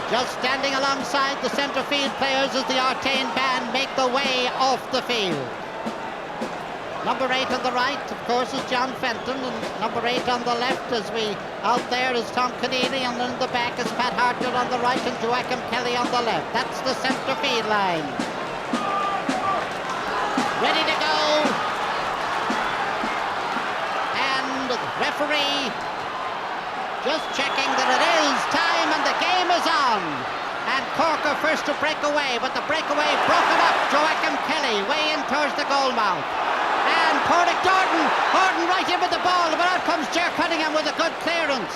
just standing alongside the centre field players as the Artane band make the way off the field. Number 8 on the right, of course, is John Fenton, and number 8 on the left out there is Tom Keneally, and in the back is Pat Hartnett on the right and Joachim Kelly on the left. That's the centre field line. Ready to go. And the referee just checking that it is time and the game is on. And Cork are first to break away, but the breakaway broken up. Joachim Kelly way in towards the goal mouth. And Porrick Horton right in with the ball, but out comes Ger Cunningham with a good clearance.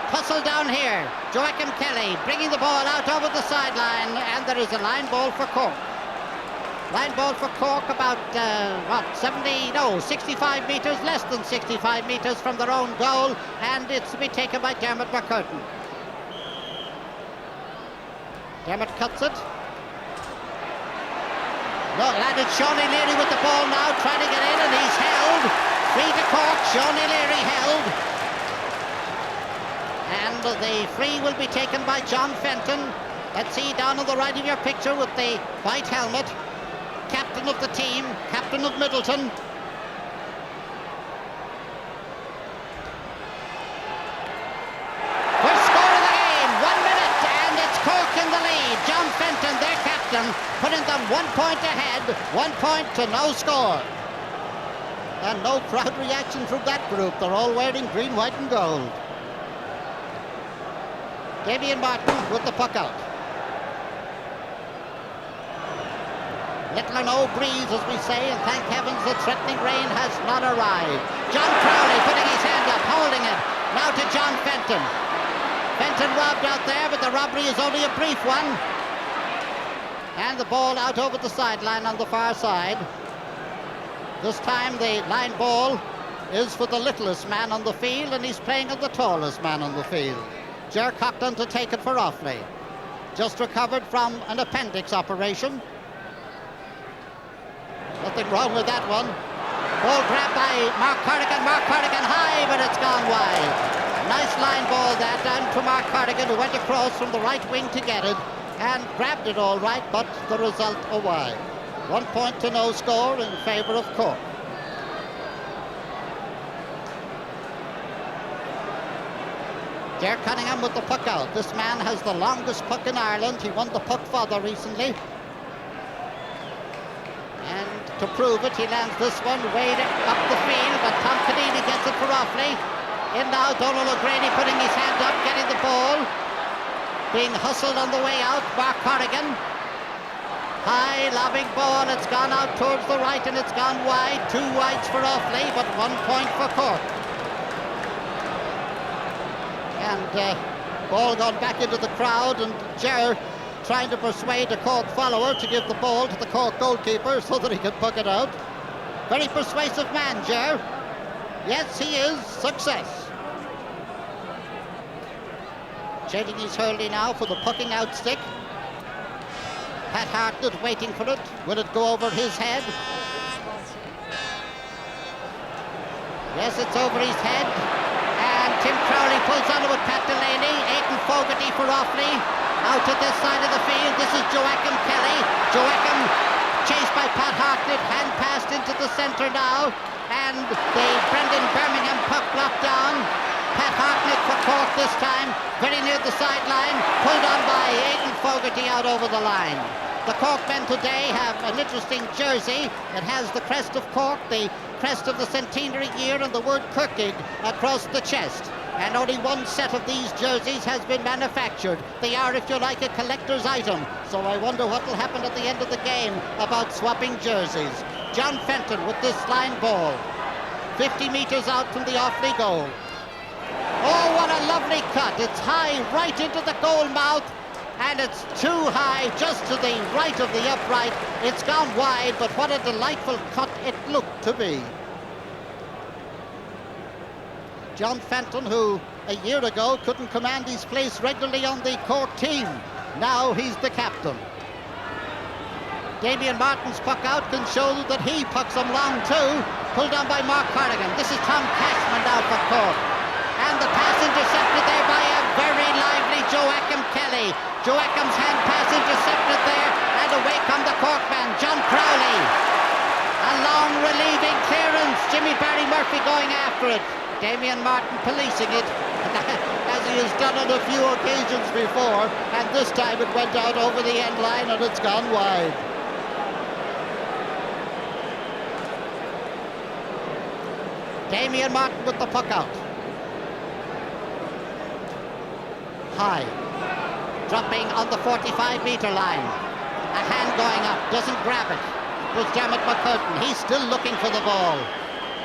Tussle down here. Joachim Kelly bringing the ball out over the sideline, and there is a line ball for Cork. Line ball for Cork about, 65 metres, less than 65 metres from their own goal, and it's to be taken by Dermot McCurtain. Dermot cuts it. No, and it's Sean O'Leary with the ball now, trying to get in, and he's held. Free to Cork, Sean O'Leary held. And the free will be taken by John Fenton. Let's see down on the right of your picture with the white helmet. Captain of the team, captain of Middleton. First score of the game, 1 minute, and it's Cork in the lead. John Fenton, their captain, putting them 1 point ahead, 1 point to no score. And no crowd reaction from that group. They're all wearing green, white and gold. Damien Martin with the puck out. Little or no breeze, as we say, and thank heavens the threatening rain has not arrived. John Crowley putting his hand up, holding it. Now to John Fenton. Fenton robbed out there, but the robbery is only a brief one. And the ball out over the sideline on the far side. This time the line ball is for the littlest man on the field, and he's playing on the tallest man on the field. Ger Cockton to take it for Offaly. Just recovered from an appendix operation. Nothing wrong with that one. Ball grabbed by Mark Cardigan. Mark Cardigan high, but it's gone wide. Nice line ball that down to Mark Cardigan, who went across from the right wing to get it and grabbed it all right, but the result a wide. 1 point to no score in favour of Cork. Ger Cunningham with the puck out. This man has the longest puck in Ireland. He won the puck father recently. And to prove it, he lands this one way up the field, but Tom Keneally gets it for Offaly. In now, Donald O'Grady putting his hand up, getting the ball. Being hustled on the way out, Mark Corrigan. High lobbing ball, it's gone out towards the right and it's gone wide. 2 wides for Offaly, but 1 point for Cork. And ball gone back into the crowd, and Ger trying to persuade a Cork follower to give the ball to the Cork goalkeeper so that he can puck it out. Very persuasive man, Ger. Yes, he is. Success. Changing his hurley now for the pucking out stick. Pat Hartnett waiting for it. Will it go over his head? Yes, it's over his head. And Tim Crowley pulls on it with Pat Delaney. Aidan Fogarty for Offaly. Out to this side of the field. This is Joachim Kelly. Joachim chased by Pat Hartnett. Hand passed into the centre now. And the Brendan Birmingham puck blocked down. Pat Hartnett for Cork this time. Very near the sideline. Pulled on by Aidan Fogarty out over the line. The Cork men today have an interesting jersey. It has the crest of Cork, the crest of the centenary year, and the word Kirkig across the chest. And only one set of these jerseys has been manufactured. They are, if you like, a collector's item. So I wonder what will happen at the end of the game about swapping jerseys. John Fenton with this line ball. 50 metres out from the Offaly goal. Oh, what a lovely cut. It's high right into the goal mouth. And it's too high, just to the right of the upright. It's gone wide, but what a delightful cut it looked to be. John Fenton, who a year ago couldn't command his place regularly on the Cork team. Now he's the captain. Damien Martin's puck out can show that he pucks them long too. Pulled on by Mark Corrigan. This is Tom Cashman now for Cork. And the pass intercepted there by a very lively Joachim Kelly. Offaly. Joachim's hand pass intercepted there, and away come the Cork man, John Crowley. A long relieving clearance, Jimmy Barry Murphy going after it. Damien Martin policing it, as he has done on a few occasions before, and this time it went out over the end line and it's gone wide. Damien Martin with the puck out. High. Dropping on the 45-metre line. A hand going up, doesn't grab it. It was Dermot McCurtain. He's still looking for the ball.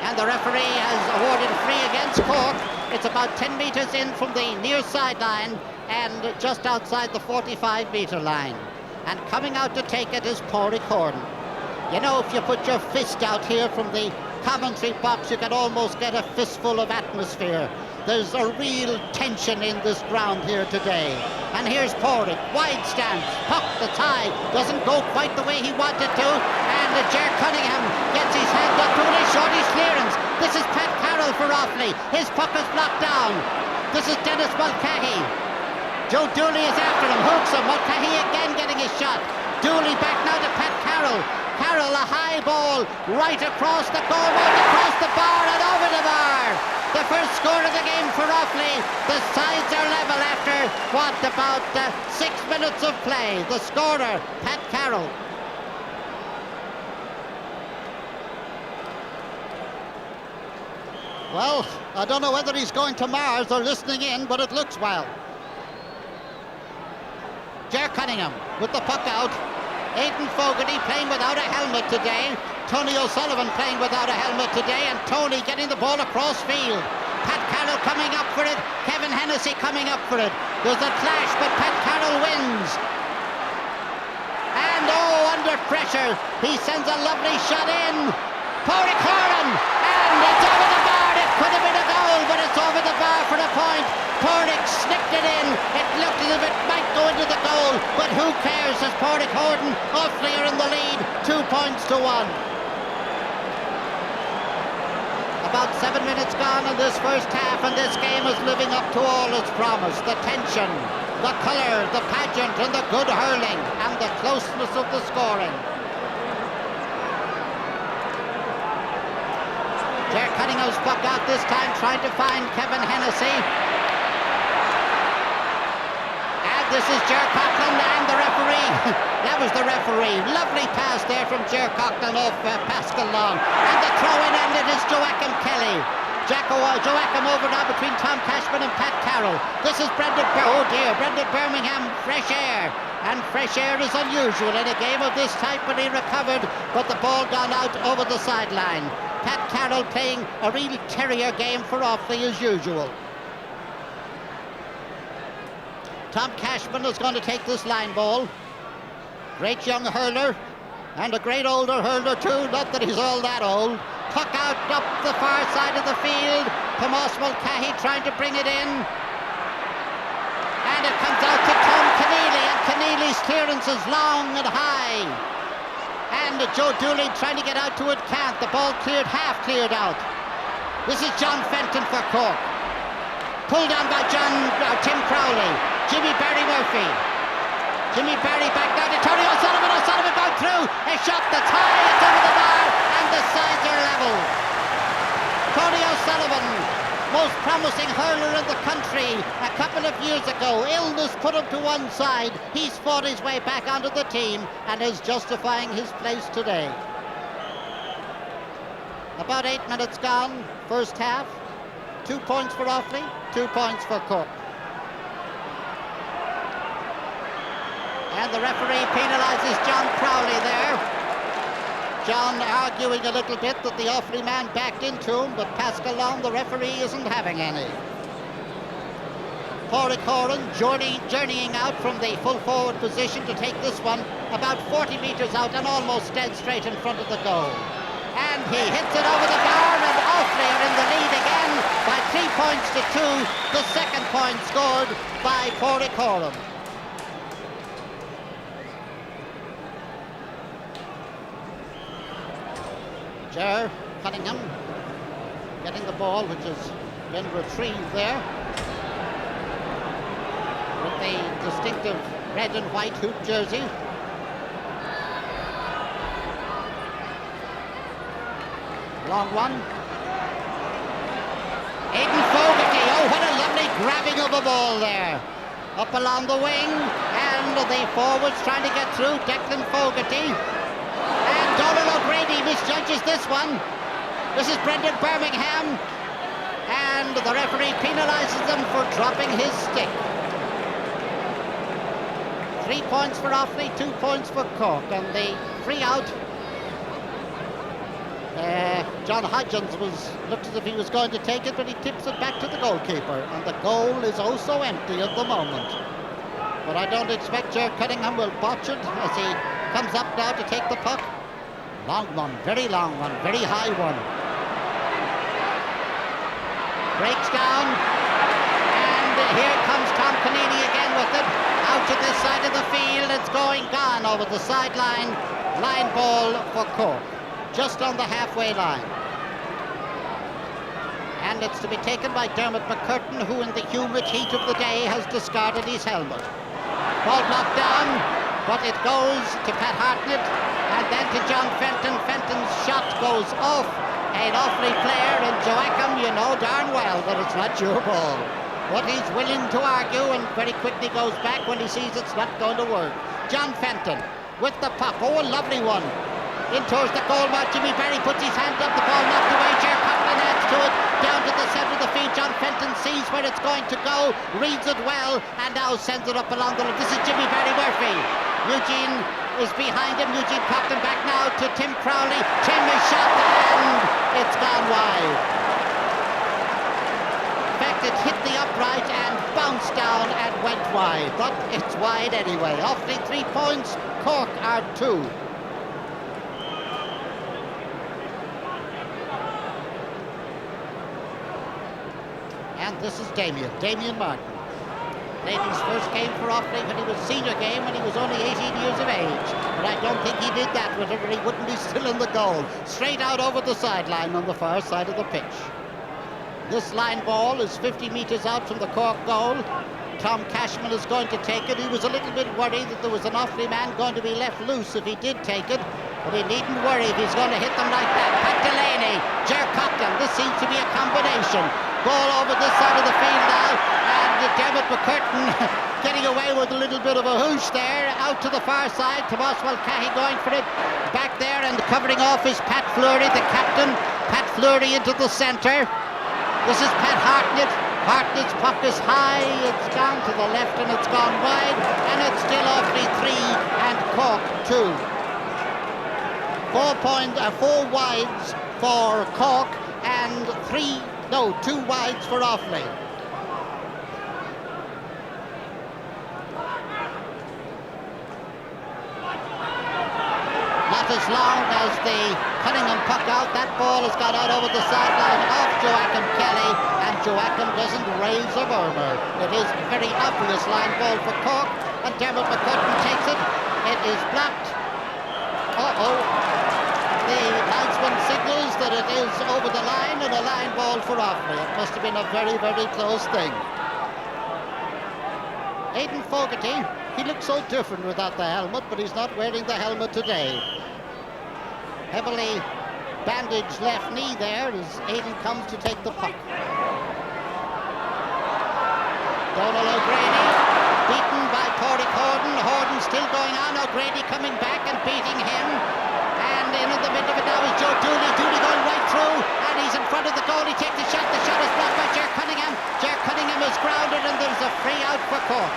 And the referee has awarded free against Cork. It's about 10 metres in from the near sideline and just outside the 45-metre line. And coming out to take it is Pádraig Gordon. You know, if you put your fist out here from the commentary box, you can almost get a fistful of atmosphere. There's a real tension in this ground here today. And here's Pádraig, wide stance, puck the tie, doesn't go quite the way he wanted to, and Ger Cunningham gets his hand up to it, a shorty's clearance. This is Pat Carroll for Offaly, his puck is blocked down. This is Dennis Mulcahy. Joe Dooley is after him, hooks him, Mulcahy again getting his shot. Dooley back now to Pat Carroll. Carroll, a high ball, right across the goal, right across the bar and over the bar. The first score of the game for Offaly. The sides are level after, about 6 minutes of play. The scorer, Pat Carroll. Well, I don't know whether he's going to Mars or listening in, but it looks well. Ger Cunningham with the puck out. Aidan Fogarty playing without a helmet today. Tony O'Sullivan playing without a helmet today, and Tony getting the ball across field. Pat Carroll coming up for it. Kevin Hennessy coming up for it. There's a clash, but Pat Carroll wins. And under pressure, he sends a lovely shot in. Pádraig Gordon, and it's over the bar. It could have been a goal, but it's over the bar for a point. Pádraig snipped it in. It looked as if it might go into the goal, but who cares as Pádraig Gordon, Offaly are in the lead, 2 points to 1. About 7 minutes gone in this first half, and this game is living up to all its promise. The tension, the colour, the pageant, and the good hurling, and the closeness of the scoring. Ger Cunningham's puck out this time, trying to find Kevin Hennessy. And this is Ger Coughlin and the referee. That was the referee. Lovely pass there from Ger Coughlin off Pascal Long. And the throw-in ended is Joachim Kelly. Joachim over now between Tom Cashman and Pat Carroll. This is Brendan Birmingham, fresh air. And fresh air is unusual in a game of this type when he recovered, but the ball gone out over the sideline. Pat Carroll playing a real terrier game for Offaly as usual. Tom Cashman is going to take this line ball. Great young hurler, and a great older hurler too, not that he's all that old. Puck out up the far side of the field. Tomas Mulcahy trying to bring it in. And it comes out to Tom Keneally, and Keneally's clearance is long and high. And Joe Dooley trying to get out to it, can't. The ball half cleared out. This is John Fenton for Cork. Pulled on by Tim Crowley. Jimmy Barry Murphy. Jimmy Barry back down to Tony O'Sullivan. O'Sullivan got through. A shot that's high. It's over the bar. And the sides are level. Tony O'Sullivan, most promising hurler in the country a couple of years ago. Illness put him to one side. He's fought his way back onto the team and is justifying his place today. About 8 minutes gone, first half. 2 points for Offaly, 2 points for Cork. And the referee penalises John Crowley there. John arguing a little bit that the Offaly man backed into him, but Pascal Long, the referee, isn't having any. Pádraig Gordon journeying out from the full forward position to take this one about 40 metres out and almost dead straight in front of the goal. And he hits it over the bar, and Offaly are in the lead again by 3 points to 2. The second point scored by Pádraig Gordon. Ger Cunningham getting the ball, which has been retrieved there. with the distinctive red and white hoop jersey. Long one. Aidan Fogarty, oh what a lovely grabbing of the ball there. Up along the wing, and the forwards trying to get through. Declan Fogarty. And Donald O'Grady misjudges this one. This is Brendan Birmingham. And the referee penalises them for dropping his stick. 3 points for Offaly, 2 points for Cork. And the free out, John Hodgins looked as if he was going to take it, but he tips it back to the goalkeeper. And the goal is oh so empty at the moment. But I don't expect Ger Cunningham will botch it as he comes up now to take the puck. Long one, very long one, very high one. Breaks down, and here comes Tom Keneally again with it. Out to this side of the field, it's gone over the sideline. Line ball for Cork, just on the halfway line. And it's to be taken by Dermot McCurtain, who in the humid heat of the day has discarded his helmet. Ball knocked down, but it goes to Pat Hartnett, and then to John Fenton. Fenton's shot goes off an Offaly player, and Joachim, you know darn well that it's not your ball. But he's willing to argue and very quickly goes back when he sees it's not going to work. John Fenton with the puck, oh a lovely one. In towards the goal mark, Jimmy Barry puts his hand up, the ball knocked away, Ger Coughlin adds to it, down to the centre of the field. John Fenton sees where it's going to go, reads it well, and now sends it up along the line. This is Jimmy Barry Murphy. Eugene is behind him. Eugene Coughlin back now to Tim Crowley. Tim is shot, and it's gone wide. In fact, it hit the upright and bounced down and went wide, but it's wide anyway. Offaly 3 points, Cork are 2. And this is Damien Martin. Played his first game for Offaly when he was senior game when he was only 18 years of age. But I don't think he did that with it, or he wouldn't be still in the goal. Straight out over the sideline on the far side of the pitch. This line ball is 50 metres out from the Cork goal. Tom Cashman is going to take it. He was a little bit worried that there was an Offaly man going to be left loose if he did take it. But he needn't worry if he's going to hit them like that. Pat Delaney, Ger Coughlin, this seems to be a combination. Ball over this side of the field now, and Dermot McCurtain getting away with a little bit of a hoosh there. Out to the far side, Tomas Mulcahy going for it. Back there and covering off is Pat Fleury, the captain. Pat Fleury into the centre. This is Pat Hartnett. Hartnett's puck is high, it's gone to the left and it's gone wide, and it's still Offaly 3 and Cork 2. 4 wides for Cork and 2 wides for Offaly. Not as long as the Cunningham puck out. That ball has got out over the sideline of Joachim Kelly, and Joachim doesn't raise a murmur. It is a very obvious line ball for Cork, and Dermot McCurtain takes it. It is blocked. The linesman signals that it is over the line and a line ball for Offaly. It must have been a very, very close thing. Aidan Fogarty, he looks so different without the helmet, but he's not wearing the helmet today. Heavily bandaged left knee there as Aidan comes to take the puck. Donald O'Grady, beaten by Pádraig Horton. Horton still going on. O'Grady coming back and beating him. And in the middle of it now is Joe Dooley. Dooley going right through, and he's in front of the goal. He takes the shot. The shot is blocked by Ger Cunningham. Ger Cunningham is grounded, and there's a free out for Cork.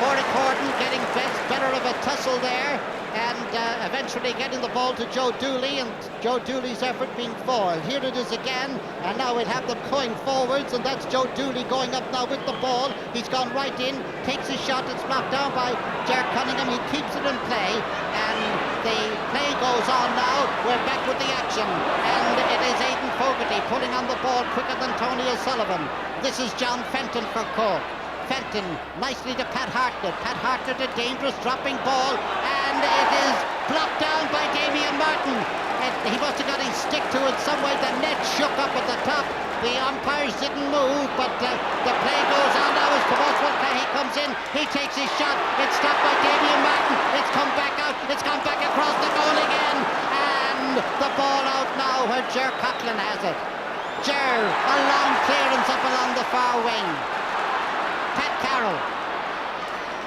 Pádraig Horton getting better of a tussle there, and eventually getting the ball to Joe Dooley, and Joe Dooley's effort being foiled. Here it is again, and now we'll have them going forwards, and that's Joe Dooley going up now with the ball. He's gone right in, takes his shot, it's blocked down by Ger Cunningham. He keeps it in play, and the play goes on now. We're back with the action, and it is Aidan Fogarty pulling on the ball quicker than Tony O'Sullivan. This is John Fenton for Cork. Fenton nicely to Pat Hartnett. Pat Hartnett, a dangerous dropping ball, and it is blocked down by Damien Martin. He must have got his stick to it some way. The net shook up at the top. The umpires didn't move, but the play goes on now as comes in, he takes his shot, it's stopped by Damien Martin, it's come back out, it's gone back across the goal again, and the ball out now where Ger Coughlin has it. Ger, a long clearance up along the far wing. Pat Carroll,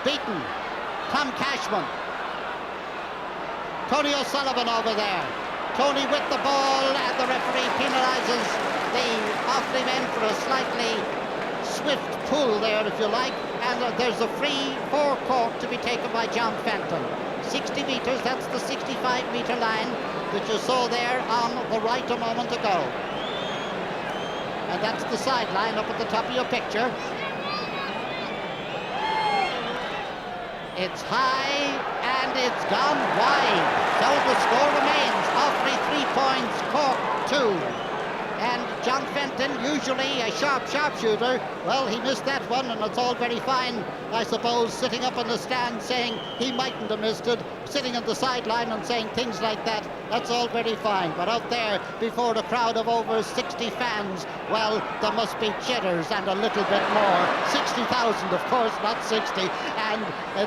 beaten. Tom Cashman. Tony O'Sullivan over there. Tony with the ball, and the referee penalises the Offaly men for a slightly swift pull there, if you like, and there's a free for Cork to be taken by John Fenton. 60 metres, that's the 65-metre line that you saw there on the right a moment ago. And that's the sideline up at the top of your picture. It's high and it's gone wide. So the score remains. Offaly 3 points, Cork 2. And John Fenton, usually a sharp shooter, well, he missed that one, and it's all very fine, I suppose, sitting up in the stand saying he mightn't have missed it, sitting on the sideline and saying things like that. That's all very fine. But out there, before the crowd of over 60 fans, well, there must be jitters and a little bit more. 60,000, of course, not 60. And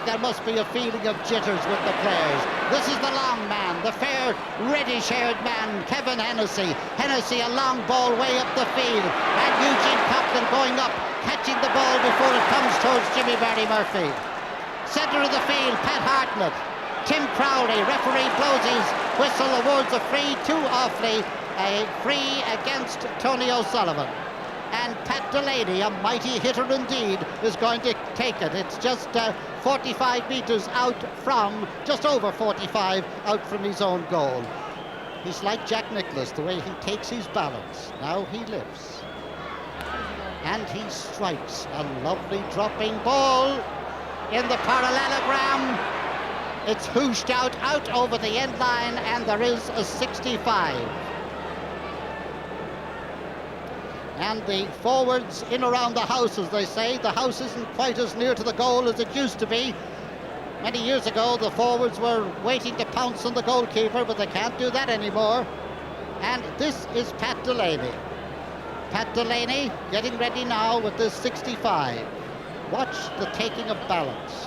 there must be a feeling of jitters with the players. This is the long man, the fair, reddish-haired man, Kevin Hennessy. Hennessy, a long ball way up the field. And Eugene Coughlin going up, catching the ball before it comes towards Jimmy Barry Murphy. Centre of the field, Pat Hartnett. Tim Crowley, referee blows his whistle, awards a free to Offaly, a free against Tony O'Sullivan. And Pat Delaney, a mighty hitter indeed, is going to take it. It's just 45 metres out from, just over 45, out from his own goal. He's like Jack Nicklaus, the way he takes his balance. Now he lifts. And he strikes a lovely dropping ball in the parallelogram. It's hooshed out over the end line, and there is a 65. And the forwards in around the house, as they say. The house isn't quite as near to the goal as it used to be. Many years ago, the forwards were waiting to pounce on the goalkeeper, but they can't do that anymore. And this is Pat Delaney. Pat Delaney getting ready now with this 65. Watch the taking of balance,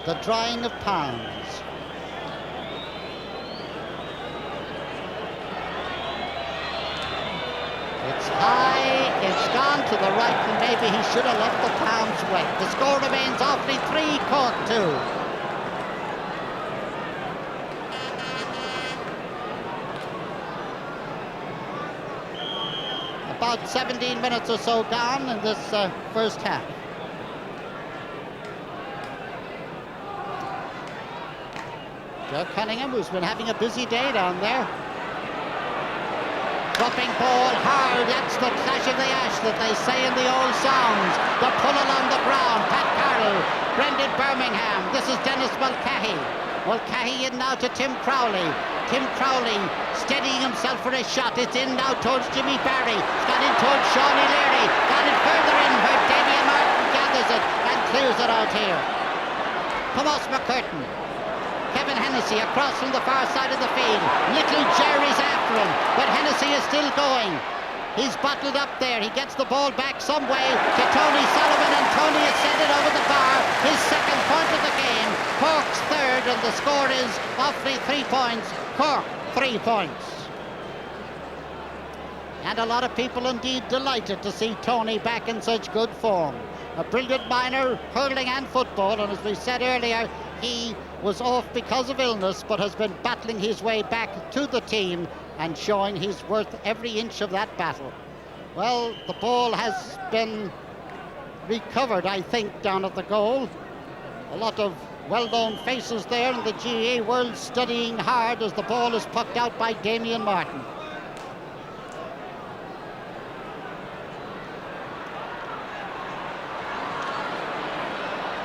the drying of pounds. It's high, it's gone to the right, and maybe he should have left the pounds wet. The score remains Offaly 3, Cork 2. About 17 minutes or so gone in this first half. Joe Cunningham, who's been having a busy day down there. Dropping ball hard, that's the clash of the ash that they say in the old songs. The pull along the ground, Pat Carroll, Brendan Birmingham, this is Dennis Mulcahy. Mulcahy in now to Tim Crowley. Tim Crowley steadying himself for a shot. It's in now towards Jimmy Barry. It's got in towards Sean O'Leary. Got it further in where Damien Martin gathers it and clears it out here. Thomas McCurtain. Kevin Hennessy across from the far side of the field. Little Jerry's after him, but Hennessy is still going. He's bottled up there. He gets the ball back some way to Tony Sullivan, and Tony has sent it over the bar. His second point of the game. Cork's third, and the score is Offaly 3 points, Cork 3 points. And a lot of people indeed delighted to see Tony back in such good form. A brilliant minor, hurling and football, and as we said earlier, he was off because of illness, but has been battling his way back to the team and showing he's worth every inch of that battle. Well, the ball has been recovered, I think, down at the goal. A lot of well-known faces there in the GAA world studying hard as the ball is pucked out by Damien Martin.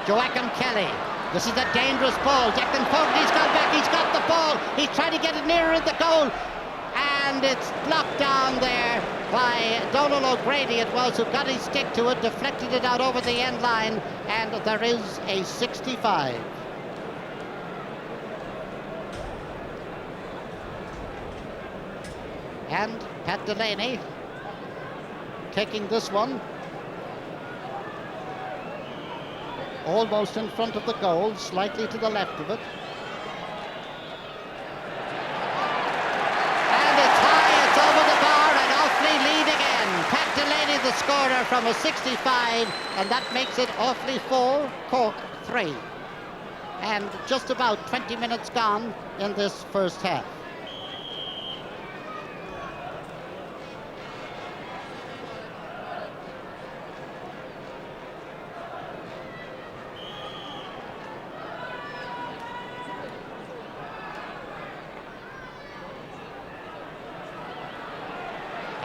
Joachim Kelly. This is a dangerous ball. Declan Fogarty's gone back. He's got the ball. He's trying to get it nearer the goal. And it's blocked down there by Donald O'Grady, it was, who got his stick to it, deflected it out over the end line, and there is a 65. And Pat Delaney taking this one. almost in front of the goal, slightly to the left of it. And it's high, it's over the bar, and Offaly lead again. Pat Delaney the scorer from a 65, and that makes it Offaly 4, Cork 3. And just about 20 minutes gone in this first half.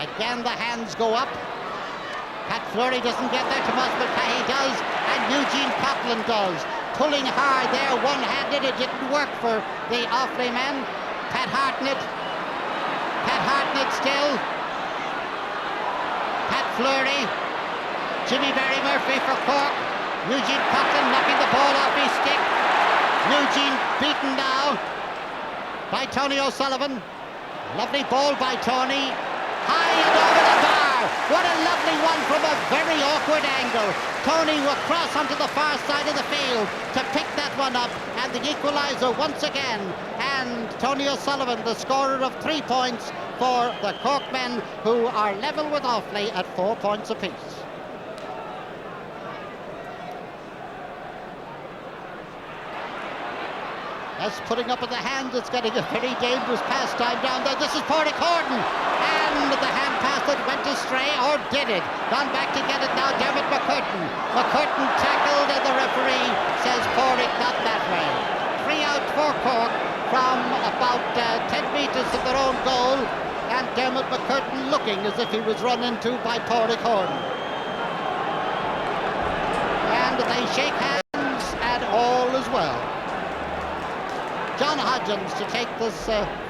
Again, the hands go up. Pat Fleury doesn't get there. Tomas McCahey does, and Eugene Coughlin does. Pulling hard there, one-handed. It didn't work for the Offaly men. Pat Hartnett still. Pat Fleury. Jimmy Barry Murphy for Cork. Eugene Coughlin knocking the ball off his stick. Eugene beaten now by Tony O'Sullivan. Lovely ball by Tony. High and over the bar. What a lovely one from a very awkward angle. Tony will cross onto the far side of the field to pick that one up, and the equaliser once again. And Tony O'Sullivan, the scorer of 3 points for the Cork men, who are level with Offaly at 4 points apiece. That's putting up in the hand. It's getting a very dangerous pastime down there. This is Pádraig Horton. And the hand pass that went astray, or did it? Gone back to get it now, Dermot McCurtain. McCurtain tackled, and the referee says Pádraig not that way. 3 out for Cork from about 10 metres of their own goal. And Dermot McCurtain looking as if he was run into by Pádraig Horton. And they shake hands, and all is well. John Hodgins to take this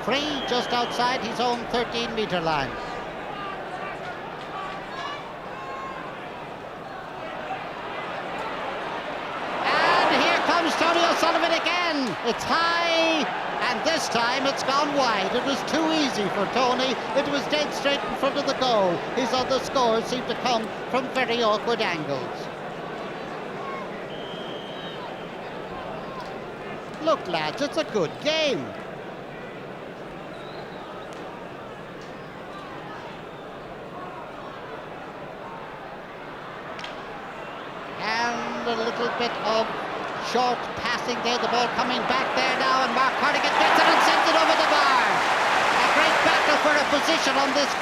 free just outside his own 13-metre line. And here comes Tony O'Sullivan again. It's high, and this time it's gone wide. It was too easy for Tony. It was dead straight in front of the goal. His other scores seem to come from very awkward angles. Look, lads, it's a good game. And a little bit of short passing there. The ball coming back there now, and Mark Cardigan gets it and sends it over the bar. A great battle for a position on this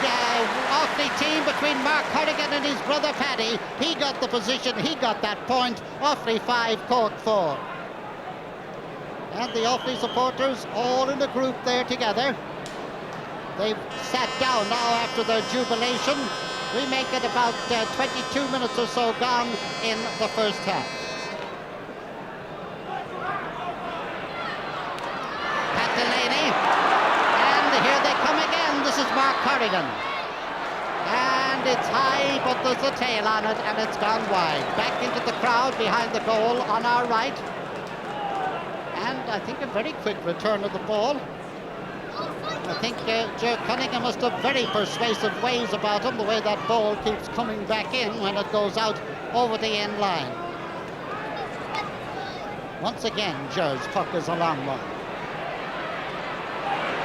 Offaly team between Mark Cardigan and his brother Paddy. He got the position, he got that point. Offaly 5, Cork 4. And the Offaly supporters all in a group there together. They've sat down now after their jubilation. We make it about 22 minutes or so gone in the first half. Pat Delaney. And here they come again. This is Mark Corrigan. And it's high, but there's a tail on it, and it's gone wide. Back into the crowd behind the goal on our right. And I think a very quick return of the ball. I think Ger Cunningham must have very persuasive ways about him, the way that ball keeps coming back in when it goes out over the end line. Once again, Ger's puck is a long one.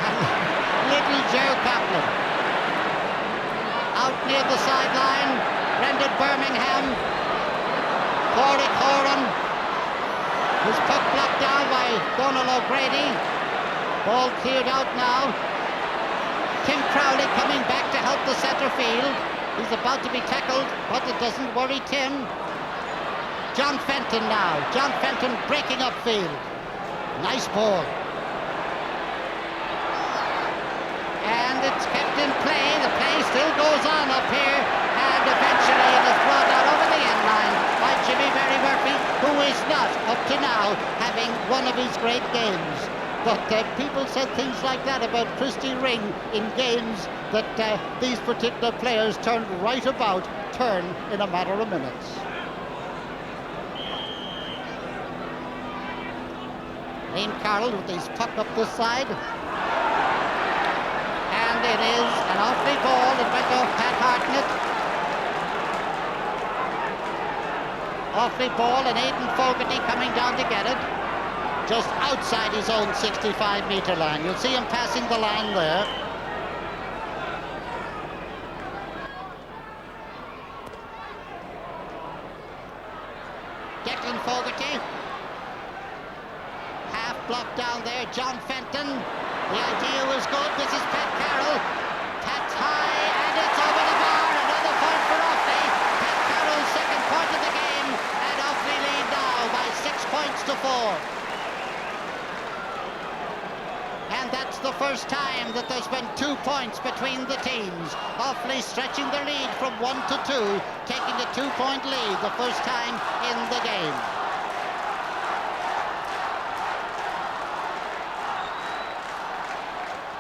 And little Ger Coughlin. Out near the sideline, Brendan Birmingham. Pádraig Horton. His puck blocked down by Donald O'Grady. Ball cleared out now. Tim Crowley coming back to help the centre field. He's about to be tackled, but it doesn't worry Tim. John Fenton now. John Fenton breaking upfield. Nice ball. And it's kept in play. The play still goes on up here. And eventually it is brought out over the end line by Jimmy Barry Murphy, who is not, up to now, having one of his great games. But people said things like that about Christy Ring in games that these particular players turned right about, turn in a matter of minutes. Liam Carroll with his puck up this side. And it is an Offaly ball. It went off Pat Hartnett. Offaly ball and Aidan Fogarty coming down to get it. Just outside his own 65-metre line. You'll see him passing the line there. Declan Fogarty. Half blocked down there. John Fenton. The idea was good. This is Pat Carroll. Pat's high and it's over the bar. Another point for Offaly. Pat Carroll's second point of the game. And Offaly lead now by 6 points to 4. And that's the first time that there's been 2 points between the teams. Offaly stretching their lead from 1 to 2, taking a 2-point lead the first time in the game.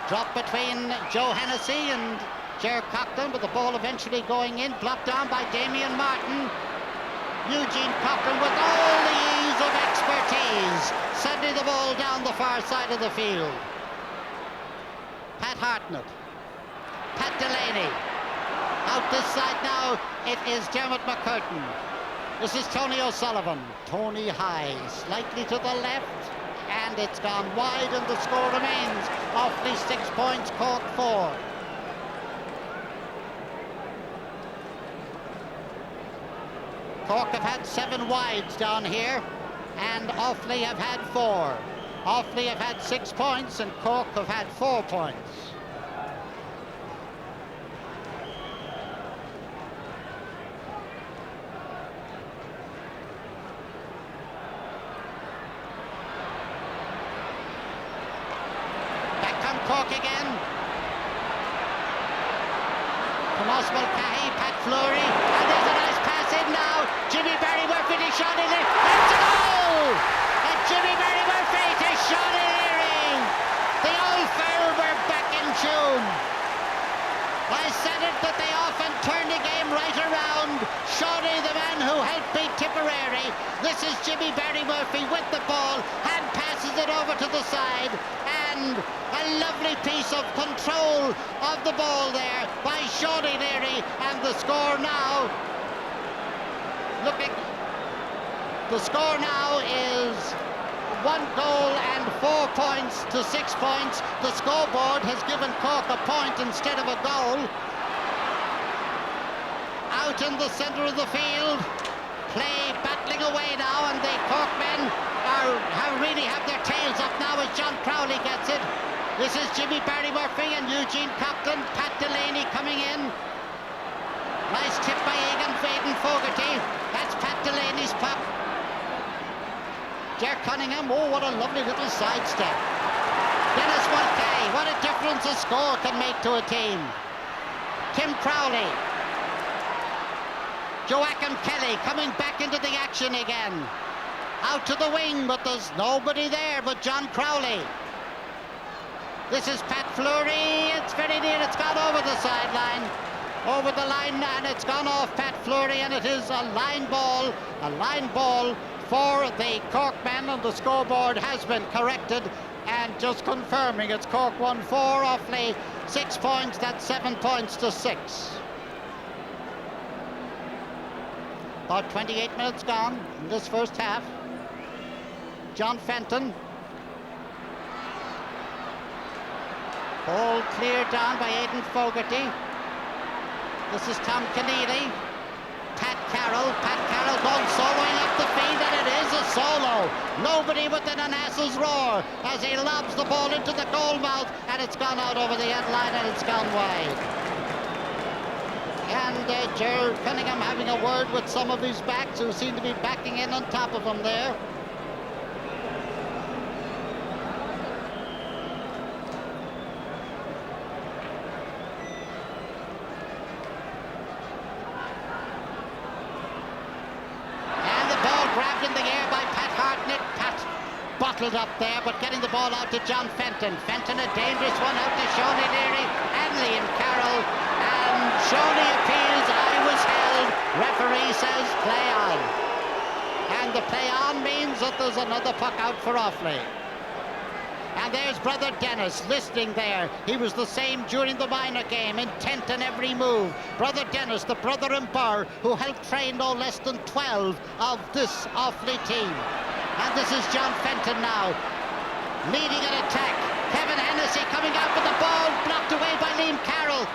Drop between Joe Hennessy and Ger Cochran, but the ball eventually going in, blocked down by Damien Martin. Eugene Cochran with all the ease of expertise, sending the ball down the far side of the field. Pat Hartnett, Pat Delaney, out this side now, it is Dermot McCurtain. This is Tony O'Sullivan, Tony high, slightly to the left, and it's gone wide and the score remains. Offaly 6 points, Cork 4. Cork have had 7 wides down here, and Offaly have had 4. Offaly have had 6 points and Cork have had 4 points. Back come Cork again. Tomas Mulcahy, Pat Fleury, and there's a nice pass in now. Jimmy Barry Murphy, he shot in it. It's a goal! And Jimmy Barry Murphy to shot in earring. The old firm were back in tune. I said it that they often turn the game right around. Shawnee, the man who helped beat Tipperary. This is Jimmy Barry Murphy with the ball. Hand passes it over to the side. And a lovely piece of control of the ball there by Shawnee Leary. And the score now, the score now is 1 goal and 4 points to 6 points. The scoreboard has given Cork a point instead of a goal. Out in the centre of the field, play battling away now, and the Cork men really have their tails up now as John Crowley gets it. This is Jimmy Barry Murphy and Eugene Cochran. Pat Delaney coming in. Nice tip by Aidan Fogarty. That's Pat Delaney's puck. Ger Cunningham, oh, what a lovely little sidestep. Dennis Mulcahy, what a difference a score can make to a team. Tim Crowley. Joachim Kelly coming back into the action again. Out to the wing, but there's nobody there but John Crowley. This is Pat Fleury. It's very near. It's gone over the sideline. Over the line, and it's gone off Pat Fleury, and it is a line ball. A line ball for the Cork men, and the scoreboard has been corrected. And just confirming, it's Cork 1-4, Offaly 6 points. That's 7 points to 6. About 28 minutes gone in this first half. John Fenton. Ball cleared down by Aidan Fogarty. This is Tom Keneally. Pat Carroll going soloing up the field, and it is a solo. Nobody within an ass's roar as he lobs the ball into the goal mouth, and it's gone out over the end line and it's gone wide. And Ger Cunningham having a word with some of his backs who seem to be backing in on top of him there. Grabbed in the air by Pat Hartnett. Pat bottled up there, but getting the ball out to John Fenton. Fenton, a dangerous one out to Shawnee Leary and Liam Carroll. And Shawnee appeals, I was held. Referee says play on. And the play on means that there's another puck out for Offaly. And there's brother Dennis listening there. He was the same during the minor game, intent on every move. Brother Dennis, the brother in Burr, who helped train no less than 12 of this Offaly team. And this is John Fenton now, leading an attack. Kevin Hennessy coming out with the ball, blocked away by Liam Carroll.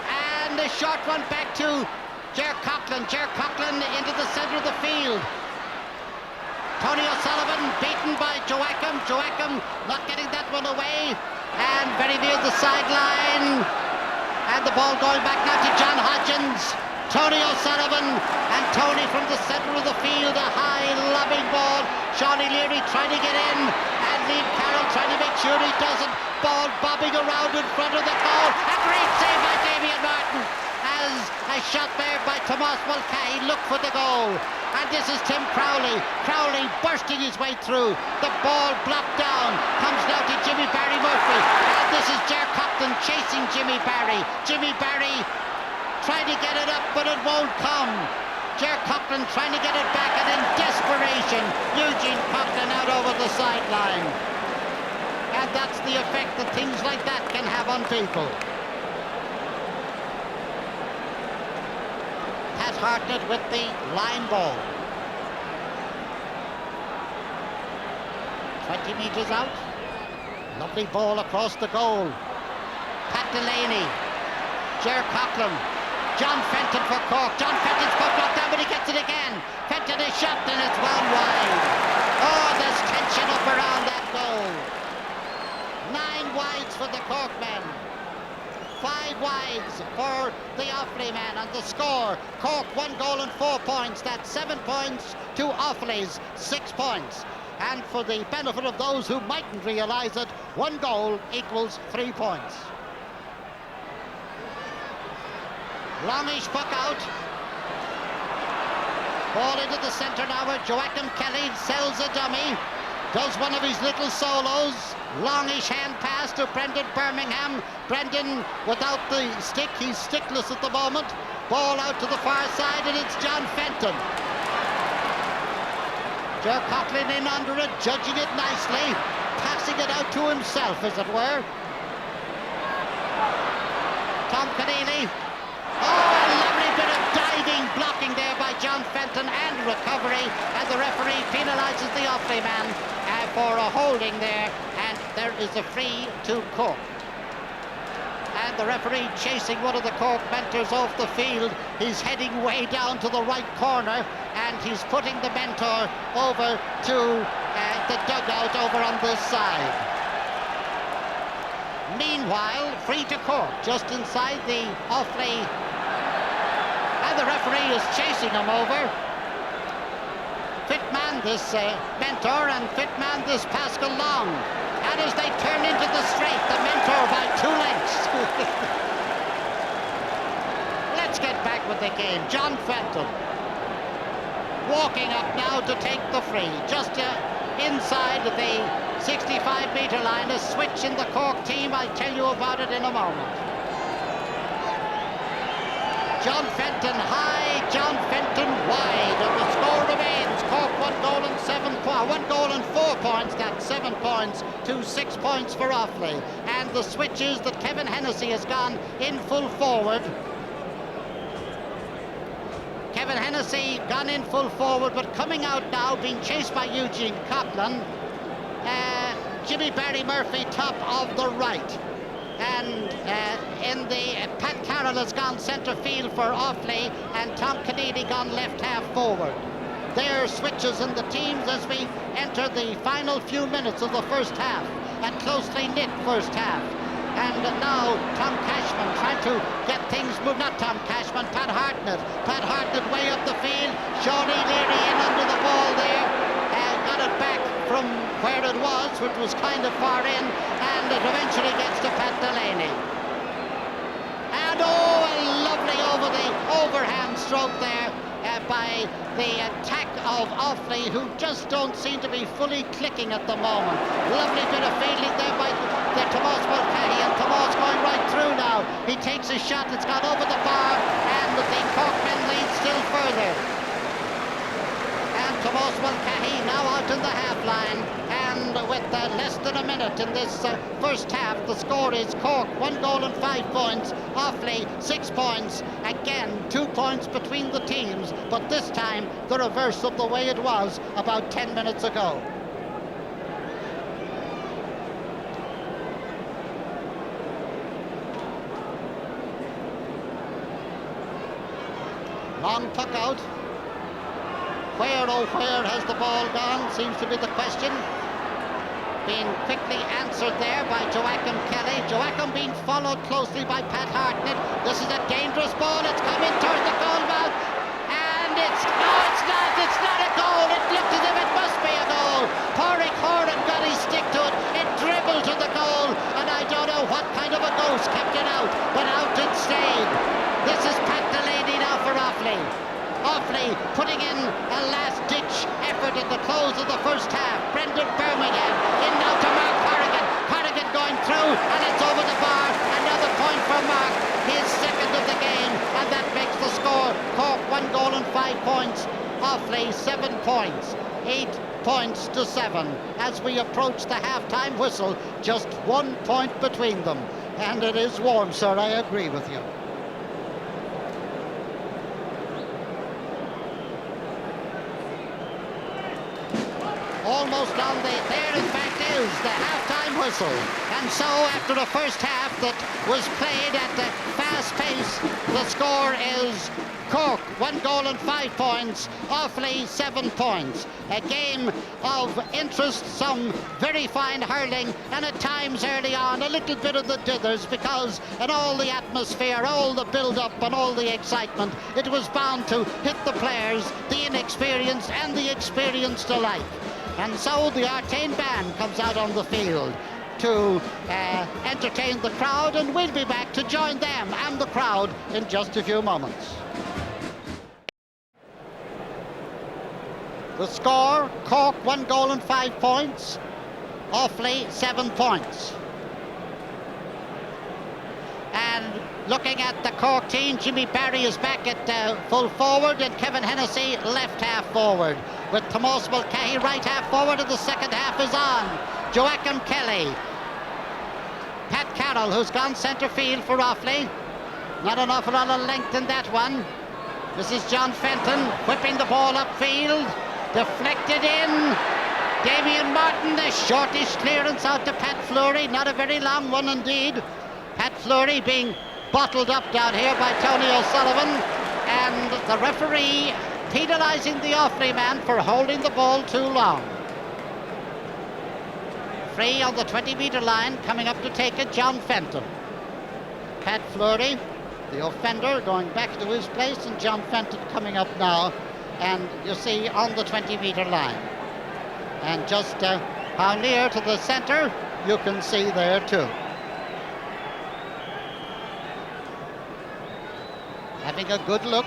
And a short one back to Ger Coughlin. Ger Coughlin into the centre of the field. Tony O'Sullivan beaten by Joachim. Joachim not getting that one away. And very near the sideline. And the ball going back now to John Hodgins. Tony O'Sullivan, and Tony from the centre of the field, a high lobbing ball. Shawnee Leary trying to get in, and Liam Carroll trying to make sure he doesn't. Ball bobbing around in front of the goal. A great save by Damien Martin, as a shot there by Tomas Mulcahy looked for the goal. And this is Tim Crowley. Crowley bursting his way through. The ball blocked down. Comes now to Jimmy Barry Murphy. And this is Ger Coughlin chasing Jimmy Barry. Jimmy Barry trying to get it up, but it won't come. Ger Coughlin trying to get it back, and in desperation, Eugene Coughlin out over the sideline. And that's the effect that things like that can have on people. Pat Hartnett with the line ball. 20 metres out. Lovely ball across the goal. Pat Delaney. Ger Coughlin. John Fenton for Cork. John Fenton's put knocked down, but he gets it again. Fenton is shot, and it's well wide. Oh, there's tension up around that goal. 9 wides for the Cork men. 5 wides for the Offaly men. And the score, Cork 1 goal and 4 points. That's 7 points to Offaly's 6 points. And for the benefit of those who mightn't realise it, 1 goal equals 3 points. Longish puck out. Ball into the centre now where Joachim Kelly sells a dummy. Does one of his little solos. Longish hand pass to Brendan Birmingham. Brendan without the stick. He's stickless at the moment. Ball out to the far side, and it's John Fenton. Ger Coughlin in under it, judging it nicely. Passing it out to himself, as it were. Tom Keneally. Oh, a lovely bit of diving, blocking there by John Fenton, and recovery, and the referee penalises the Offaly man for a holding there, and there is a free to Cork. And the referee chasing one of the Cork mentors off the field. He's heading way down to the right corner, and he's putting the mentor over to the dugout over on this side. Meanwhile, free to Cork, just inside the Offaly, and the referee is chasing him over. Fit man this mentor, and fit man this Pascal Long. And as they turn into the straight, the mentor by 2 lengths. Let's get back with the game. John Fenton walking up now to take the free, just inside the 65-metre line. A switch in the Cork team. I'll tell you about it in a moment. John Fenton high, John Fenton wide, and the score remains Cork 1 goal and 4 points. That's 7 points to 6 points for Offaly. And the switch is that Kevin Hennessy has gone in full forward. Kevin Hennessy gone in full forward, but coming out now, being chased by Eugene Coughlin. Jimmy Barry Murphy top of the right. And in the Pat Carroll has gone centre field for Offaly, and Tom Keneally gone left half forward. There are switches in the teams as we enter the final few minutes of the first half, a closely knit first half. And now Tom Cashman trying to get things moved. Not Tom Cashman, Pat Hartnett. Pat Hartnett way up the field. Shawnee Leary in under the ball there. Got it back from where it was kind of far in, and it eventually gets to Pat Delaney. And oh, a lovely overhand stroke there by the attack of Offaly, who just don't seem to be fully clicking at the moment. Lovely bit of fielding there by Tomas Mulcahy, and Tomas going right through now. He takes a shot, it's gone over the bar, and the Cork men lead still further. And Tomas Mulcahy now out in the half line, and with less than a minute in this first half. The score is Cork 1 goal and 5 points, Offaly 6 points. Again, 2 points between the teams, but this time the reverse of the way it was about 10 minutes ago. Long puck out. Where, oh where has the ball gone, seems to be the question. Being quickly answered there by Joachim Kelly. Joachim being followed closely by Pat Hartnett. This is a dangerous ball. It's coming towards the goal mouth. And it's not a goal. It looked as if it must be a goal. Pádraig Horan got his stick to it. It dribbled to the goal. And I don't know what kind of a ghost kept it out, but out it stayed. This is Pat Delaney now for Offaly. Offaly putting in a last-ditch effort at the close of the first half. Brendan Birmingham in now to Mark Corrigan. Corrigan going through, and it's over the bar. Another point for Mark, his second of the game, and that makes the score Cork 1 goal and 5 points. Offaly 7 points, 8 points to 7. As we approach the half-time whistle, just 1 point between them. And it is warm, sir, I agree with you. Almost on there in fact is the half-time whistle. And so after the first half that was played at a fast pace, the score is Cork 1 goal and 5 points, Offaly 7 points. A game of interest, some very fine hurling, and at times early on a little bit of the dithers, because in all the atmosphere, all the build-up and all the excitement, it was bound to hit the players, the inexperienced and the experienced alike. And so the Artane band comes out on the field to entertain the crowd, and we'll be back to join them and the crowd in just a few moments. The score, Cork 1 goal and 5 points, Offaly 7 points. And looking at the Cork team, Jimmy Barry is back at full forward, and Kevin Hennessy left half forward, with Tomás Mulcahy right half forward, and the second half is on. Joachim Kelly, Pat Carroll, who's gone centre field for Offaly. Not an awful lot of length in that one. This is John Fenton whipping the ball upfield, deflected in. Damien Martin, the shortish clearance out to Pat Fleury, not a very long one indeed. Pat Fleury being bottled up down here by Tony O'Sullivan, and the referee penalising the Offaly man for holding the ball too long. Free on the 20-metre line, coming up to take it, John Fenton. Pat Fleury, the offender, going back to his place, and John Fenton coming up now, and you see on the 20-metre line. And just how near to the centre you can see there too. Having a good look.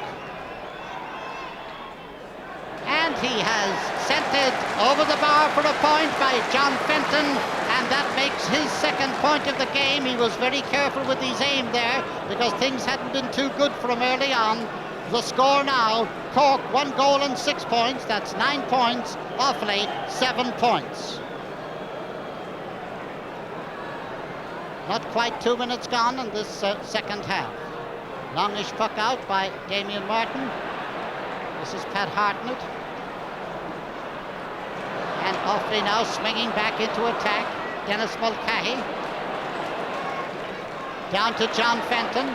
And he has sent it over the bar for a point by John Fenton, and that makes his second point of the game. He was very careful with his aim there, because things hadn't been too good for him early on. The score now, Cork 1 goal and 6 points, that's 9 points, Offaly 7 points. Not quite 2 minutes gone in this second half. Longish puck out by Damien Martin. This is Pat Hartnett. And Offaly now swinging back into attack. Dennis Mulcahy. Down to John Fenton.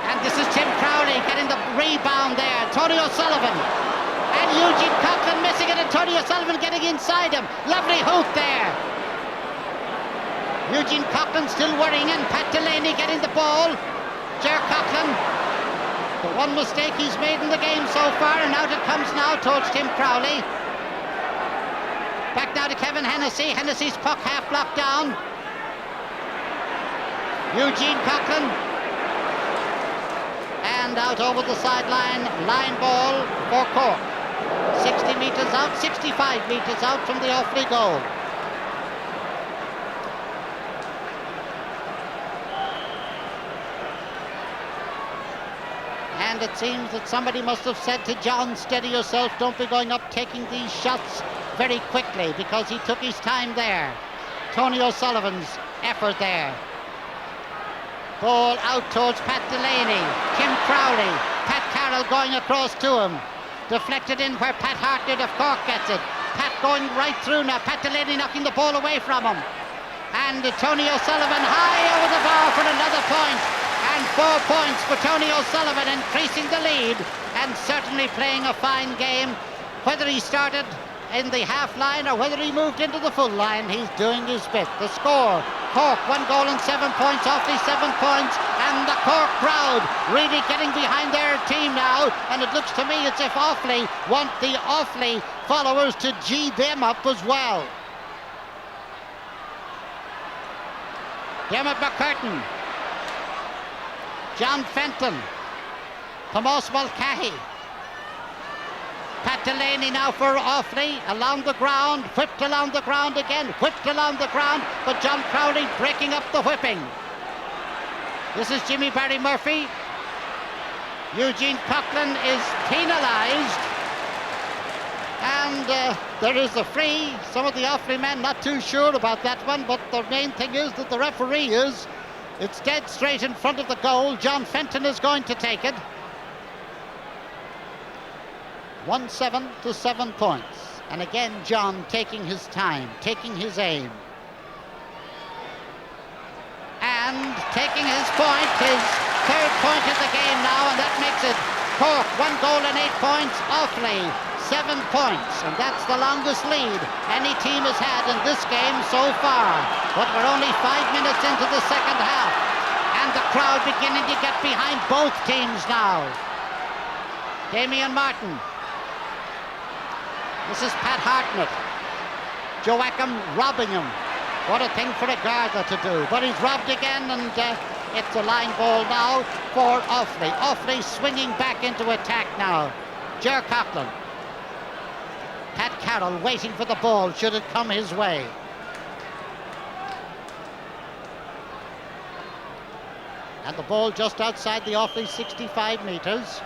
And this is Tim Crowley getting the rebound there. Tony O'Sullivan. And Eugene Coughlin missing it, and Tony O'Sullivan getting inside him. Lovely hook there. Eugene Coughlin still worrying, and Pat Delaney getting the ball. Ger Coughlin, the one mistake he's made in the game so far, and out it comes now towards Tim Crowley. Back now to Kevin Hennessy. Hennessy's puck half blocked down. Eugene Coughlin. And out over the sideline, line ball for Cork. 60 metres out, 65 metres out from the Offaly goal. And it seems that somebody must have said to John, steady yourself, don't be going up taking these shots very quickly, because he took his time there. Tony O'Sullivan's effort there. Ball out towards Pat Delaney. Tim Crowley. Pat Carroll going across to him. Deflected in where Pat Hartnett of Cork gets it. Pat going right through now. Pat Delaney knocking the ball away from him. And Tony O'Sullivan high over the bar for another point. And 4 points for Tony O'Sullivan, increasing the lead and certainly playing a fine game. Whether he started in the half line or whether he moved into the full line, he's doing his bit. The score, Cork 1 goal and 7 points, Offaly 7 points, and the Cork crowd really getting behind their team now, and it looks to me as if Offaly want the Offaly followers to G them up as well. Dermot McCurtain, John Fenton, Tomas Mulcahy, Pat Delaney now for Offaly, along the ground, whipped along the ground again, whipped along the ground, but John Crowley breaking up the whipping. This is Jimmy Barry Murphy. Eugene Coughlin is penalised, and there is a free. Some of the Offaly men not too sure about that one, but the main thing is that the referee is. It's dead straight in front of the goal. John Fenton is going to take it. 1-7 to 7 points. And again, John taking his time, taking his aim. And taking his point, his third point of the game now, and that makes it Cork 1 goal and 8 points, Offaly 7 points, and that's the longest lead any team has had in this game so far. But we're only 5 minutes into the second half, and the crowd beginning to get behind both teams now. Damien Martin. This is Pat Hartnett. Joachim robbing him. What a thing for a Garda to do. But he's robbed again, and it's a line ball now for Offaly. Offaly swinging back into attack now. Ger Coughlin. Pat Carroll waiting for the ball should it come his way. And the ball just outside the Offaly 65 metres.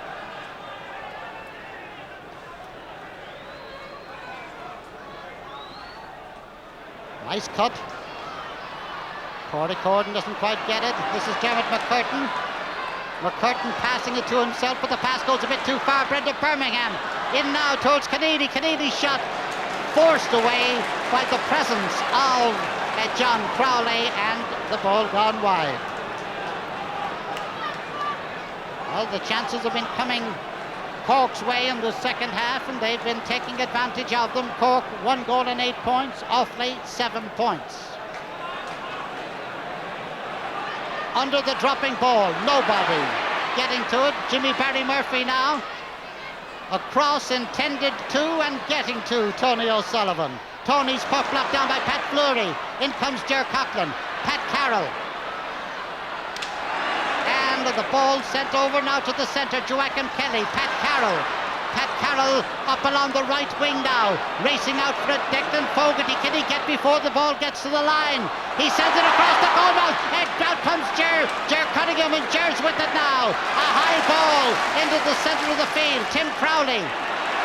Nice cut. Corey Corden doesn't quite get it. This is Dermot McCurtain. McCurtain passing it to himself, but the pass goes a bit too far. Brendan Birmingham in now towards Kennedy. Kennedy's shot forced away by the presence of John Crowley, and the ball gone wide. Well, the chances have been coming Cork's way in the second half, and they've been taking advantage of them. Cork 1 goal and 8 points, Offaly 7 points. Under the dropping ball, nobody getting to it. Jimmy Barry Murphy now. A cross intended to and getting to Tony O'Sullivan. Tony's puck blocked down by Pat Fleury. In comes Ger Coughlin. Pat Carroll. And the ball sent over now to the centre. Joachim Kelly. Pat Carroll. Pat Carroll up along the right wing now. Racing out for it. Declan Fogarty. Can he get before the ball gets to the line? He sends it across the goal mouth. And out comes Ger Cunningham, and Ger's with it now. A high ball into the centre of the field. Tim Crowley.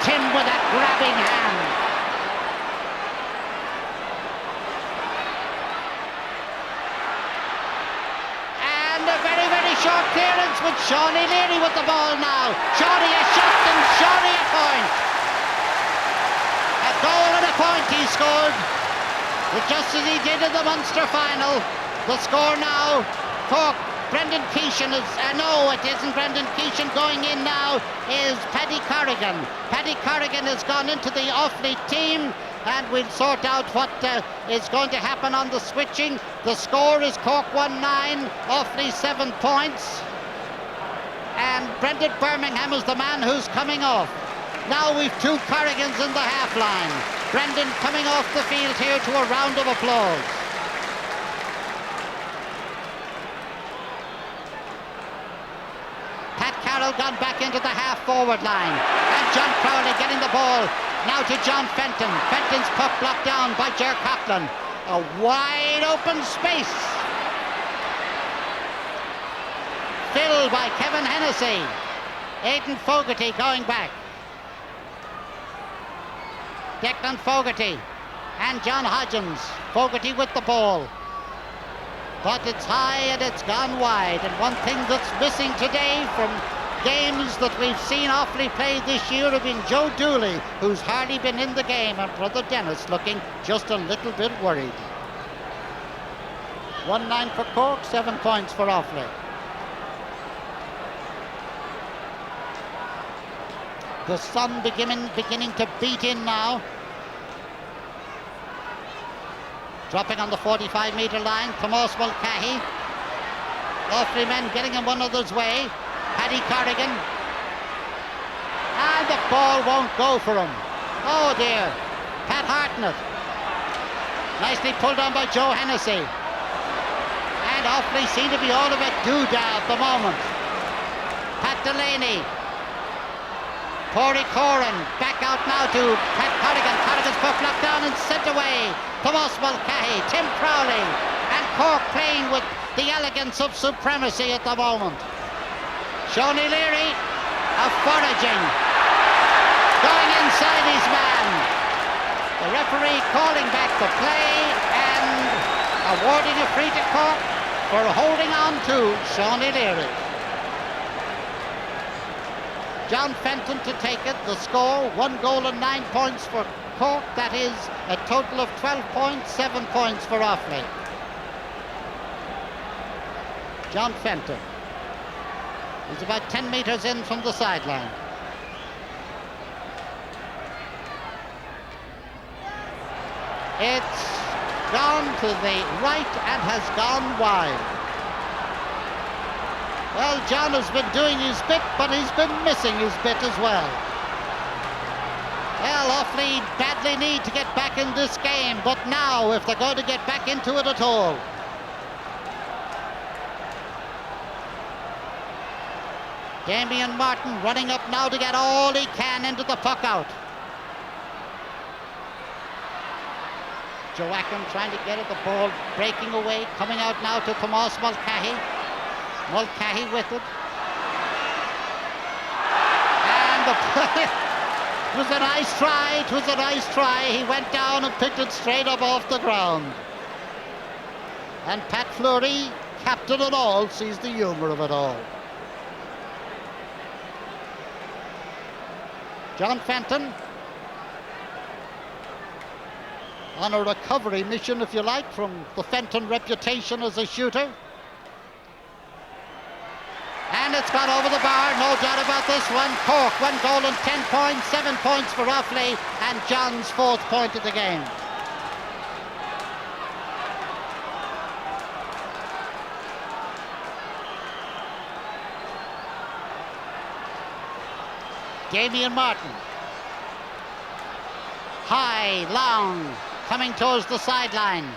Tim with a grabbing hand. Short clearance with Shawnee Leary with the ball now. Shawnee a shot and Shawnee a point. A goal and a point he scored. Just as he did in the Munster final. The score now, Cork, Brendan Keeshan is, no it isn't Brendan Keeshan going in now, is Paddy Corrigan. Paddy Corrigan has gone into the Offaly team, and we'll sort out what is going to happen on the switching. The score is Cork 1-9, Offaly 7 points. And Brendan Birmingham is the man who's coming off. Now we've 2 Corrigans in the half line. Brendan coming off the field here to a round of applause. Pat Carroll gone back into the half forward line. And John Crowley getting the ball. Now to John Fenton. Fenton's puck blocked down by Ger Coughlin. A wide open space. Filled by Kevin Hennessy. Aidan Fogarty going back. Declan Fogarty and John Hodgins. Fogarty with the ball. But it's high and it's gone wide. And one thing that's missing today from games that we've seen Offaly play this year have been Joe Dooley, who's hardly been in the game, and brother Dennis looking just a little bit worried. 1-9 for Cork, 7 points for Offaly. The sun beginning to beat in now. Dropping on the 45-metre line, Tomas Mulcahy. Offaly men getting in one another's way. Paddy Corrigan. And the ball won't go for him. Oh dear. Pat Hartnett. Nicely pulled on by Joe Hennessy. And Offaly seem to be all of a doodah at the moment. Pat Delaney. Corey Coran back out now to Pat Corrigan. Corrigan's puck knocked down and sent away. Tomas Mulcahy, Tim Crowley, and Cork playing with the elegance of supremacy at the moment. Sean O'Leary, a foraging, going inside his man. The referee calling back the play and awarding a free to Cork for holding on to Sean O'Leary. John Fenton to take it. The score, 1 goal and 9 points for Cork. That is a total of 12 points, 7 points for Offaly. John Fenton. He's about 10 metres in from the sideline. It's gone to the right and has gone wide. Well, John has been doing his bit, but he's been missing his bit as well. Well, Offaly badly need to get back in this game, but now, if they're going to get back into it at all. Damien Martin running up now to get all he can into the puck out. Joachim trying to get at the ball, breaking away, coming out now to Tomas Mulcahy. Mulcahy with it. And it was a nice try, it was a nice try. He went down and picked it straight up off the ground. And Pat Fleury, captain and all, sees the humour of it all. John Fenton on a recovery mission, if you like, from the Fenton reputation as a shooter. And it's gone over the bar, no doubt about this one. Cork, 1 goal and 10 points, 7 points for Offaly, and John's 4th point of the game. Damien Martin. High, long, coming towards the sideline.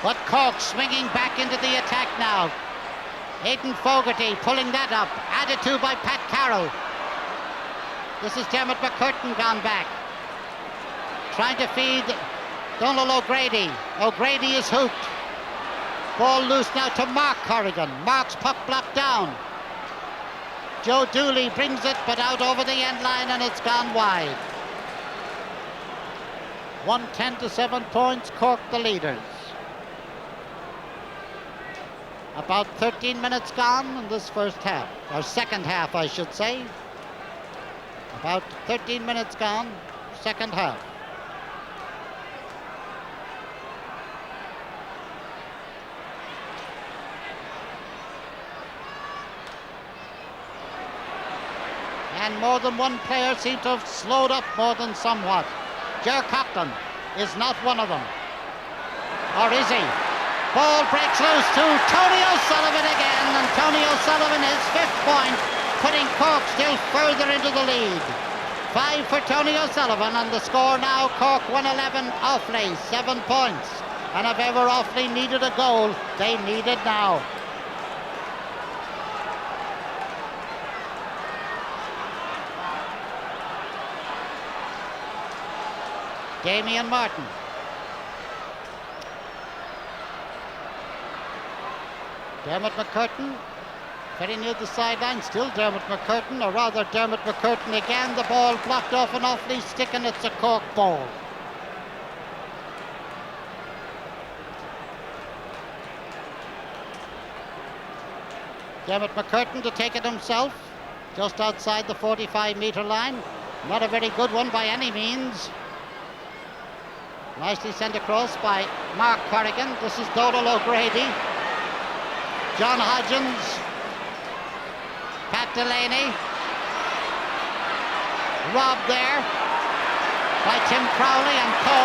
But Cork swinging back into the attack now. Aidan Fogarty pulling that up, added to by Pat Carroll. This is Dermot McCurtain gone back. Trying to feed Donald O'Grady. O'Grady is hooked. Ball loose now to Mark Corrigan. Mark's puck blocked down. Joe Dooley brings it, but out over the end line, and it's gone wide. 1-10 to 7 points, Cork the leaders. About 13 minutes gone in this first half, or second half, I should say. About 13 minutes gone, second half. And more than one player seems to have slowed up more than somewhat. Ger Coughlin is not one of them. Or is he? Ball breaks loose to Tony O'Sullivan again, and Tony O'Sullivan his 5th point, putting Cork still further into the lead. 5 for Tony O'Sullivan, and the score now Cork 111, Offaly 7 points. And if ever Offaly needed a goal, they need it now. Damien Martin. Dermot McCurtain Very near the sideline, still Dermot McCurtain, or rather Dermot McCurtain again. The ball blocked off an Offaly stick, and it's a Cork ball. Dermot McCurtain to take it himself, just outside the 45-metre line. Not a very good one by any means. Nicely sent across by Mark Corrigan. This is Donal O'Grady. John Hodgins. Pat Delaney. Robbed there by Tim Crowley and Co.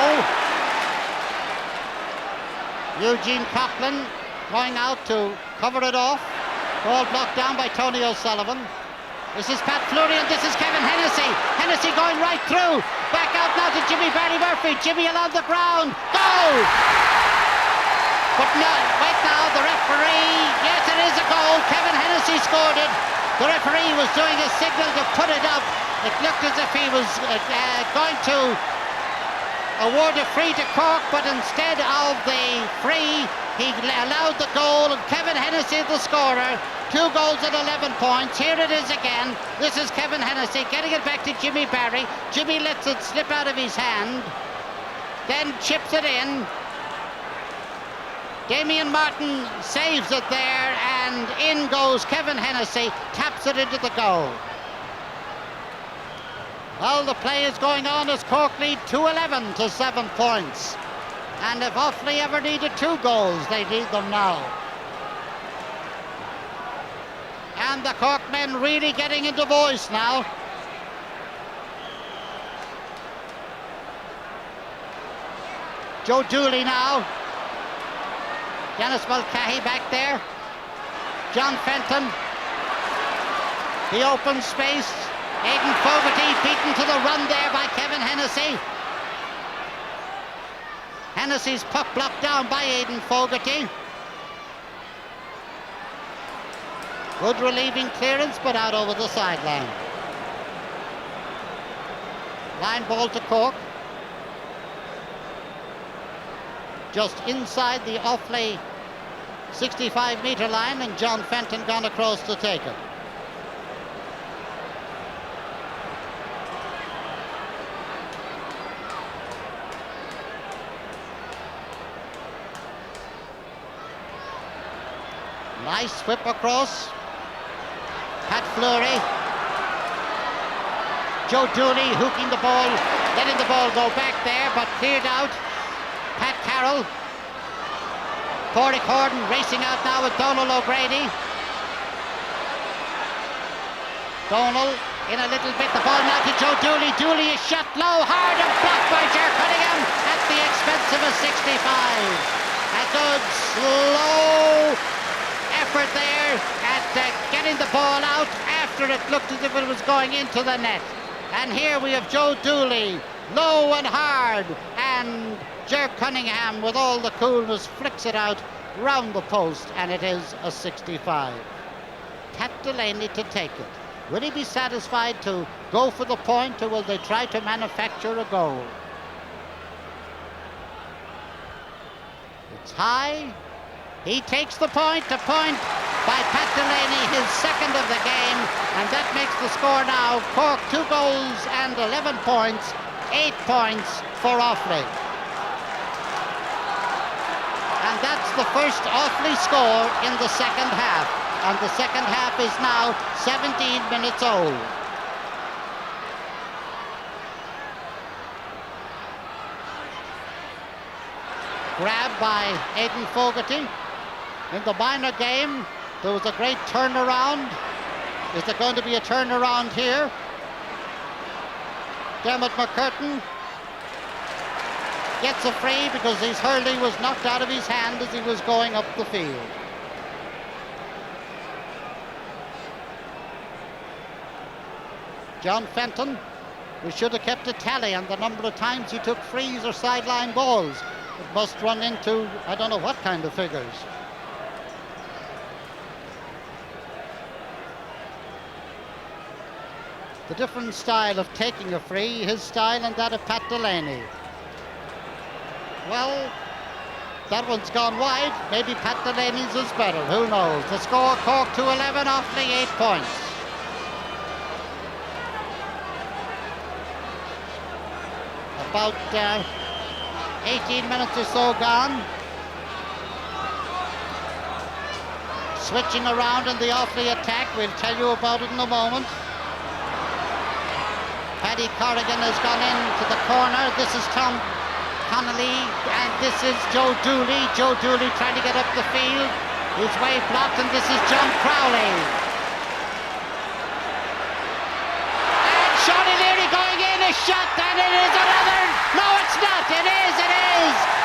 Eugene Coughlin going out to cover it off. Ball blocked down by Tony O'Sullivan. This is Pat Fleury and this is Kevin Hennessy. Hennessy going right through. Back out now to Jimmy Barry Murphy. Jimmy along the ground. Goal! But no, wait now, the referee. Yes, it is a goal. Kevin Hennessy scored it. The referee was doing a signal to put it up. It looked as if he was going to award a free to Cork, but instead of the free, he allowed the goal, and Kevin Hennessy, the scorer, 2 goals and 11 points. Here it is again. This is Kevin Hennessy getting it back to Jimmy Barry. Jimmy lets it slip out of his hand, then chips it in. Damien Martin saves it there, and in goes Kevin Hennessy, taps it into the goal. Well, the play is going on as Cork lead 2-11 to 7 points. And if Offaly ever needed 2 goals, they need them now. And the Cork men really getting into voice now. Joe Dooley now. Dennis Mulcahy back there. John Fenton. The open space. Aidan Fogarty beaten to the run there by Kevin Hennessy. Hennessy's puck blocked down by Aidan Fogarty. Good relieving clearance, but out over the sideline. Line ball to Cork. Just inside the Offaly 65-metre line, and John Fenton gone across to take it. Nice whip across. Pat Fleury. Joe Dooley hooking the ball, letting the ball go back there, but cleared out. Pat Carroll. Pádraig Horton racing out now with Donal O'Grady. Donal in a little bit. The ball now to Joe Dooley. Dooley is shot low, hard, and blocked by Ger Cunningham at the expense of a 65. A good slow effort there at getting the ball out after it looked as if it was going into the net. And here we have Joe Dooley, low and hard, and Ger Cunningham with all the coolness flicks it out round the post, and it is a 65. Pat Delaney to take it. Will he be satisfied to go for the point, or will they try to manufacture a goal? It's high. He takes the point, a point by Pat Delaney, his second of the game, and that makes the score now Cork 2 goals and 11 points, 8 points for Offaly. And that's the first Offaly score in the second half, and the second half is now 17 minutes old. Grabbed by Aidan Fogarty. In the minor game, there was a great turnaround. Is there going to be a turnaround here? Dermot McCurtain gets a free because his hurling was knocked out of his hand as he was going up the field. John Fenton, we should have kept a tally on the number of times he took frees or sideline balls. It must run into, I don't know what kind of figures. The different style of taking a free, his style and that of Pat Delaney. Well, That one's gone wide. Maybe Pat Delaney's is better. Who knows? The score, Cork 2-11, Offaly 8 points. About 18 minutes or so gone. Switching around in the Offaly attack. We'll tell you about it in a moment. Paddy Corrigan has gone into the corner. This is Tom Connolly, and this is Joe Dooley. Joe Dooley trying to get up the field. His way blocked, and this is John Crowley. And Shawnee Leary going in, a shot, and it is another. No, it's not. It is.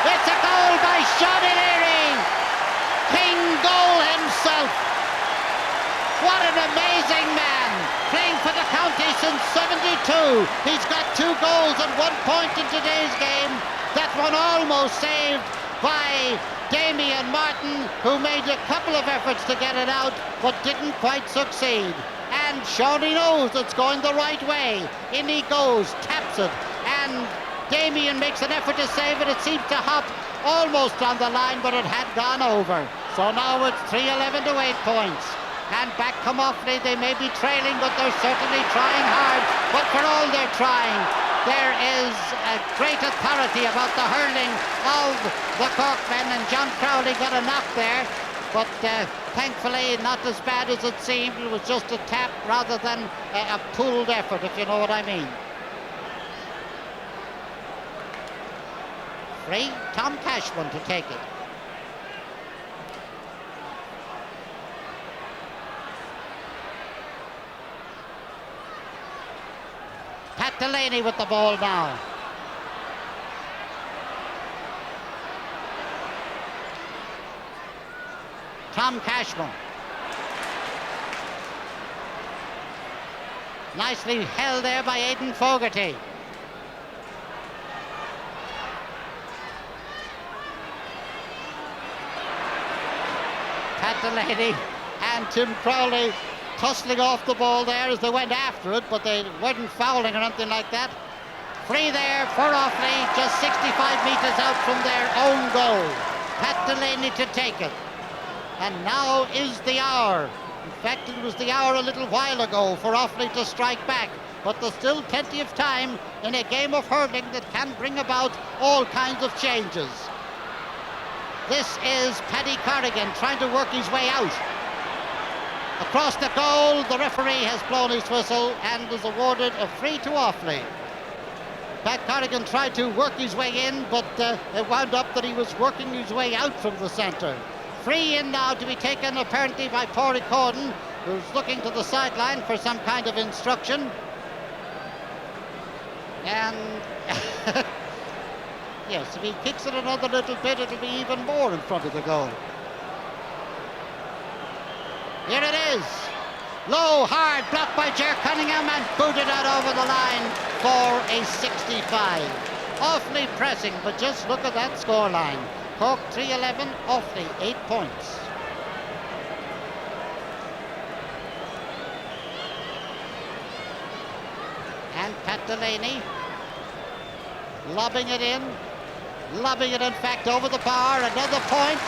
It's a goal by Shawnee Leary. King goal himself. What an amazing man. Playing for the county since 72. He's got 2 goals and 1 point in today's game. That one almost saved by Damien Martin, who made a couple of efforts to get it out, but didn't quite succeed. And Shawnee knows it's going the right way. In he goes, taps it, and Damien makes an effort to save it. It seems to hop almost on the line, but it had gone over. So now it's 3-11 to 8 points. And back come Offaly. They may be trailing, but they're certainly trying hard. But for all they're trying, there is a great authority about the hurling of the Cork men, and John Crowley got a knock there. But thankfully not as bad as it seemed. It was just a tap rather than a pulled effort, if you know what I mean. Free, Tom Cashman to take it. Pat Delaney with the ball now. Tom Cashman. Nicely held there by Aidan Fogarty. Pat Delaney and Tim Crowley tussling off the ball there as they went after it, but they weren't fouling or anything like that. Free there for Offaly, just 65 metres out from their own goal. Pat Delaney to take it. And now is the hour. In fact, it was the hour a little while ago for Offaly to strike back. But there's still plenty of time in a game of hurling that can bring about all kinds of changes. This is Paddy Corrigan trying to work his way out. Across the goal, the referee has blown his whistle and has awarded a free to Offaly. Pat Corrigan tried to work his way in, but it wound up that he was working his way out from the centre. Free in now to be taken apparently by Pádraig Corden, who's looking to the sideline for some kind of instruction. And yes, if he kicks it another little bit, it'll be even more in front of the goal. Here it is. Low, hard, blocked by Ger Cunningham and booted out over the line for a 65. Offaly pressing, but just look at that scoreline. Cork 3-11, Offaly 8 points. And Pat Delaney lobbing it in fact over the bar. Another point.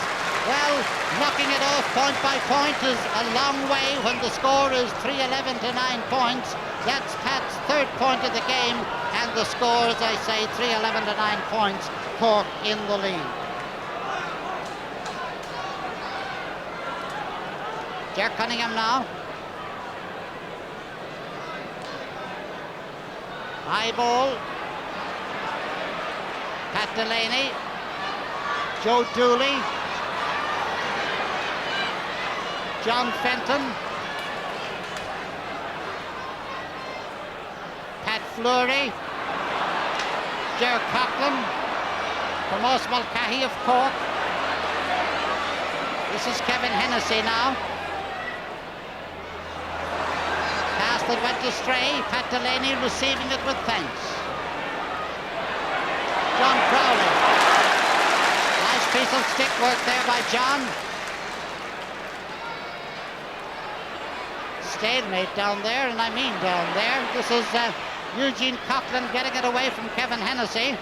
Well, knocking it off point by point is a long way when the score is 3-11 to 9 points. That's Pat's 3rd point of the game, and the score, as I say, 3-11 to 9 points. Cork in the lead. Ger Cunningham now. High ball. Pat Delaney. Joe Dooley. John Fenton. Pat Fleury. Ger Coughlin. From Mulcahy of Cork. This is Kevin Hennessy now. Pass that went astray. Pat Delaney receiving it with thanks. John Crowley. Nice piece of stick work there by John. Stalemate down there, and I mean down there. This is Eugene Coughlin getting it away from Kevin Hennessy.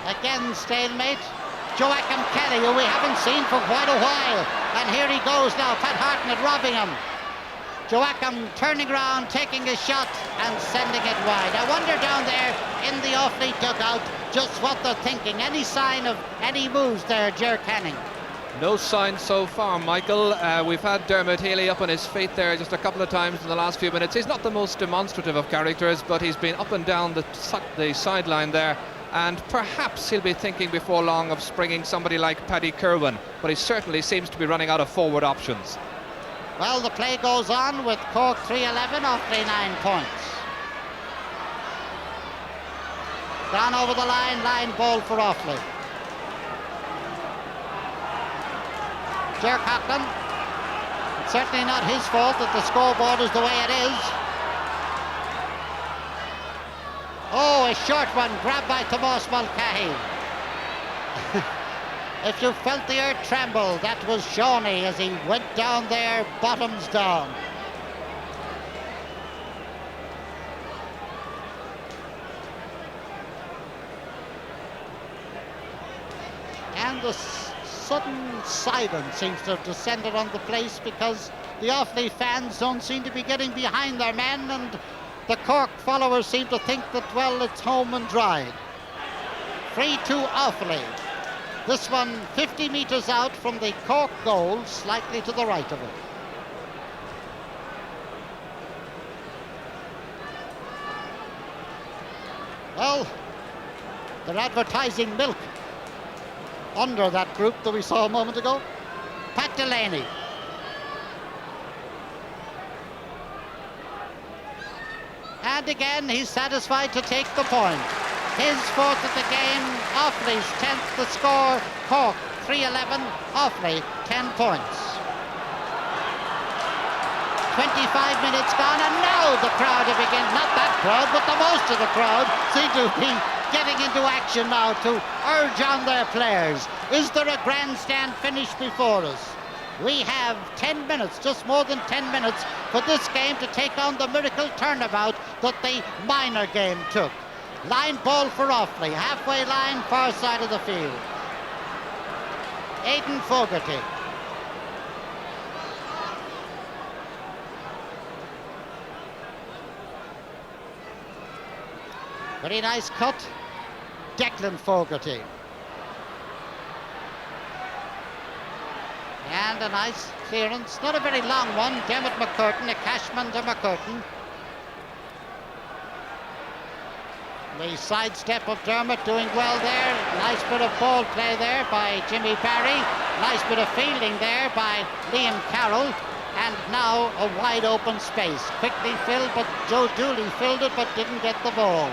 Again, stalemate. Joachim Kelly, who we haven't seen for quite a while. And here he goes now, Pat Hartnett robbing him. Joachim turning around, taking a shot and sending it wide. I wonder down there in the Offaly dugout just what they're thinking. Any sign of any moves there, Ger Canning? No sign so far, Michael. We've had Dermot Healy up on his feet there just a couple of times in the last few minutes. He's not the most demonstrative of characters, but he's been up and down the sideline there, and perhaps he'll be thinking before long of springing somebody like Paddy Kirwan, but he certainly seems to be running out of forward options. Well, the play goes on with Cork 3-11, Offaly 9 points. Gone over the line ball for Offaly. Ger Coughlin, it's certainly not his fault that the scoreboard is the way it is. Oh, a short one, grabbed by Tomas Mulcahy. If you felt the earth tremble, that was Shawnee as he went down there, bottoms down. And the sudden silence seems to have descended on the place because the Offaly fans don't seem to be getting behind their men, and the Cork followers seem to think that, well, it's home and dry. 3-2 Offaly. This one 50 metres out from the Cork goal, slightly to the right of it. Well, they're advertising milk under that group that we saw a moment ago. Pat Delaney. And again, he's satisfied to take the point. His fourth of the game, Offaly's 10th. The score, Cork 3-11, Offaly 10 points. 25 minutes gone, and now the crowd are beginning, not that crowd, but the most of the crowd seem to be getting into action now to urge on their players. Is there a grandstand finish before us? We have 10 minutes, just more than 10 minutes, for this game to take on the miracle turnabout that the minor game took. Line ball for Offaly, halfway line, far side of the field. Aidan Fogarty. Very nice cut. Declan Fogarty. And a nice clearance, not a very long one. Dermot McCurtain, a Cashman to McCurtain. The sidestep of Dermot doing well there. Nice bit of ball play there by Jimmy Barry. Nice bit of fielding there by Liam Carroll. And now a wide open space. Quickly filled, but Joe Dooley filled it but didn't get the ball.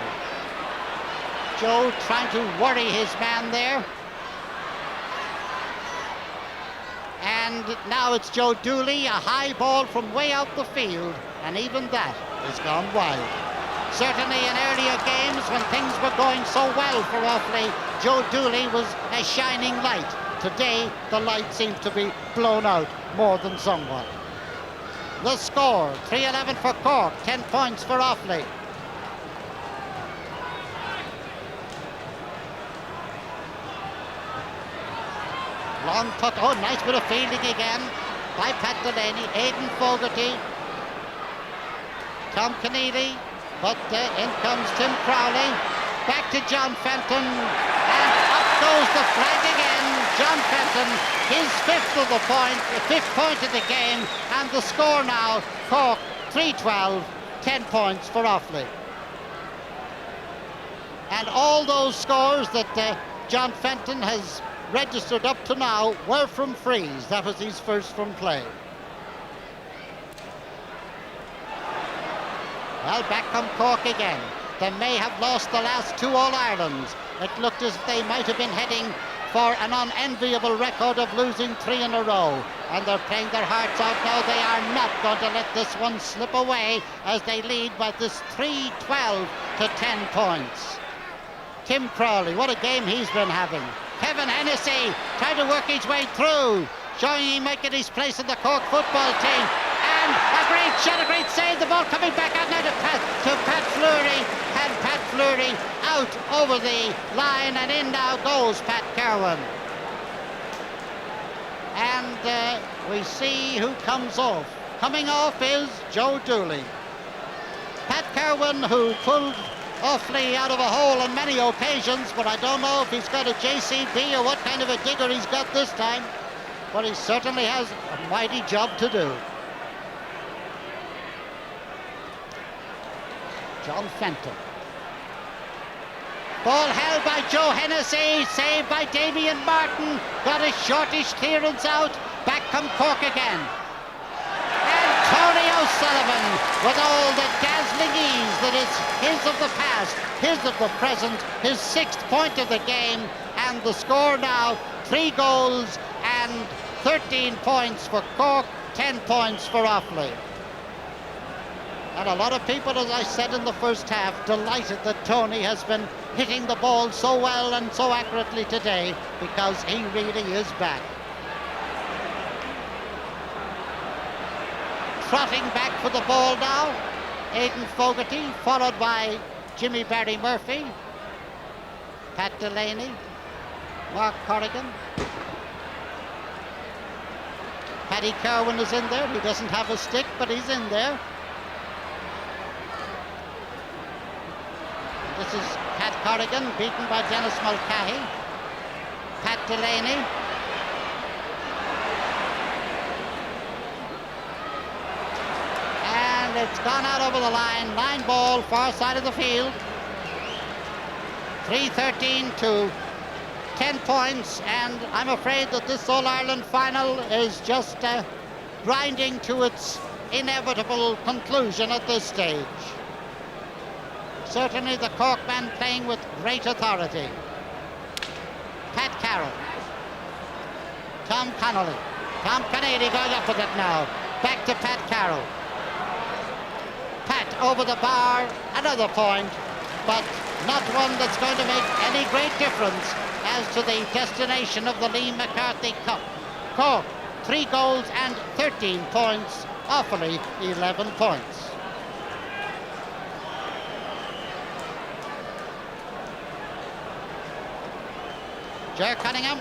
Joe trying to worry his man there. And now it's Joe Dooley, a high ball from way out the field, and even that has gone wide. Certainly in earlier games when things were going so well for Offaly, Joe Dooley was a shining light. Today the light seems to be blown out more than somewhat. The score, 3-11 for Cork, 10 points for Offaly. Long puck, oh, nice bit of fielding again by Pat Delaney. Aidan Fogarty, Tom Keneally, but in comes Tim Crowley. Back to John Fenton, and up goes the flag again. John Fenton, his fifth point of the game, and the score now, Cork 3-12, 10 points for Offaly. And all those scores that John Fenton has registered up to now were from frees. That was his first from play. Well, back come Cork again. They may have lost the last two All-Irelands. It looked as if they might have been heading for an unenviable record of losing 3 in a row. And they're playing their hearts out now. They are not going to let this one slip away as they lead by this 3-12 to 10 points. Tim Crowley, what a game he's been having. Kevin Hennessy trying to work his way through, showing he might get his place in the Cork football team. And a great shot, a great save. The ball coming back out now to Pat Fleury. And Pat flurry, out over the line, and in now goes Pat Kerwin. And we see who comes off. Coming off is Joe Dooley. Pat Kerwin, who pulled Offaly out of a hole on many occasions, but I don't know if he's got a JCB or what kind of a digger he's got this time. But he certainly has a mighty job to do. John Fenton. Ball held by Joe Hennessy, saved by Damien Martin. Got a shortish clearance out. Back come Cork again. And Tony O'Sullivan, with all the dazzling ease that is his of the past, his of the present, his 6th point of the game, and the score now 3 goals and 13 points for Cork, 10 points for Offaly. And a lot of people, as I said in the first half, delighted that Tony has been hitting the ball so well and so accurately today, because he really is back. Trotting back for the ball now, Aidan Fogarty, followed by Jimmy Barry Murphy, Pat Delaney, Mark Corrigan. Paddy Kerwin is in there. He doesn't have a stick, but he's in there. This is Pat Corrigan, beaten by Dennis Mulcahy. Pat Delaney. And it's gone out over the line. 9 ball, far side of the field. 3-13 to 10 points, and I'm afraid that this All-Ireland final is just grinding to its inevitable conclusion at this stage. Certainly the Cork man playing with great authority. Pat Carroll. Tom Connolly. Tom Kennedy going up with it now. Back to Pat Carroll. Pat over the bar, another point, but not one that's going to make any great difference as to the destination of the Lee McCarthy Cup. Cork, 3 goals and 13 points. Offaly, 11 points. Ger Cunningham.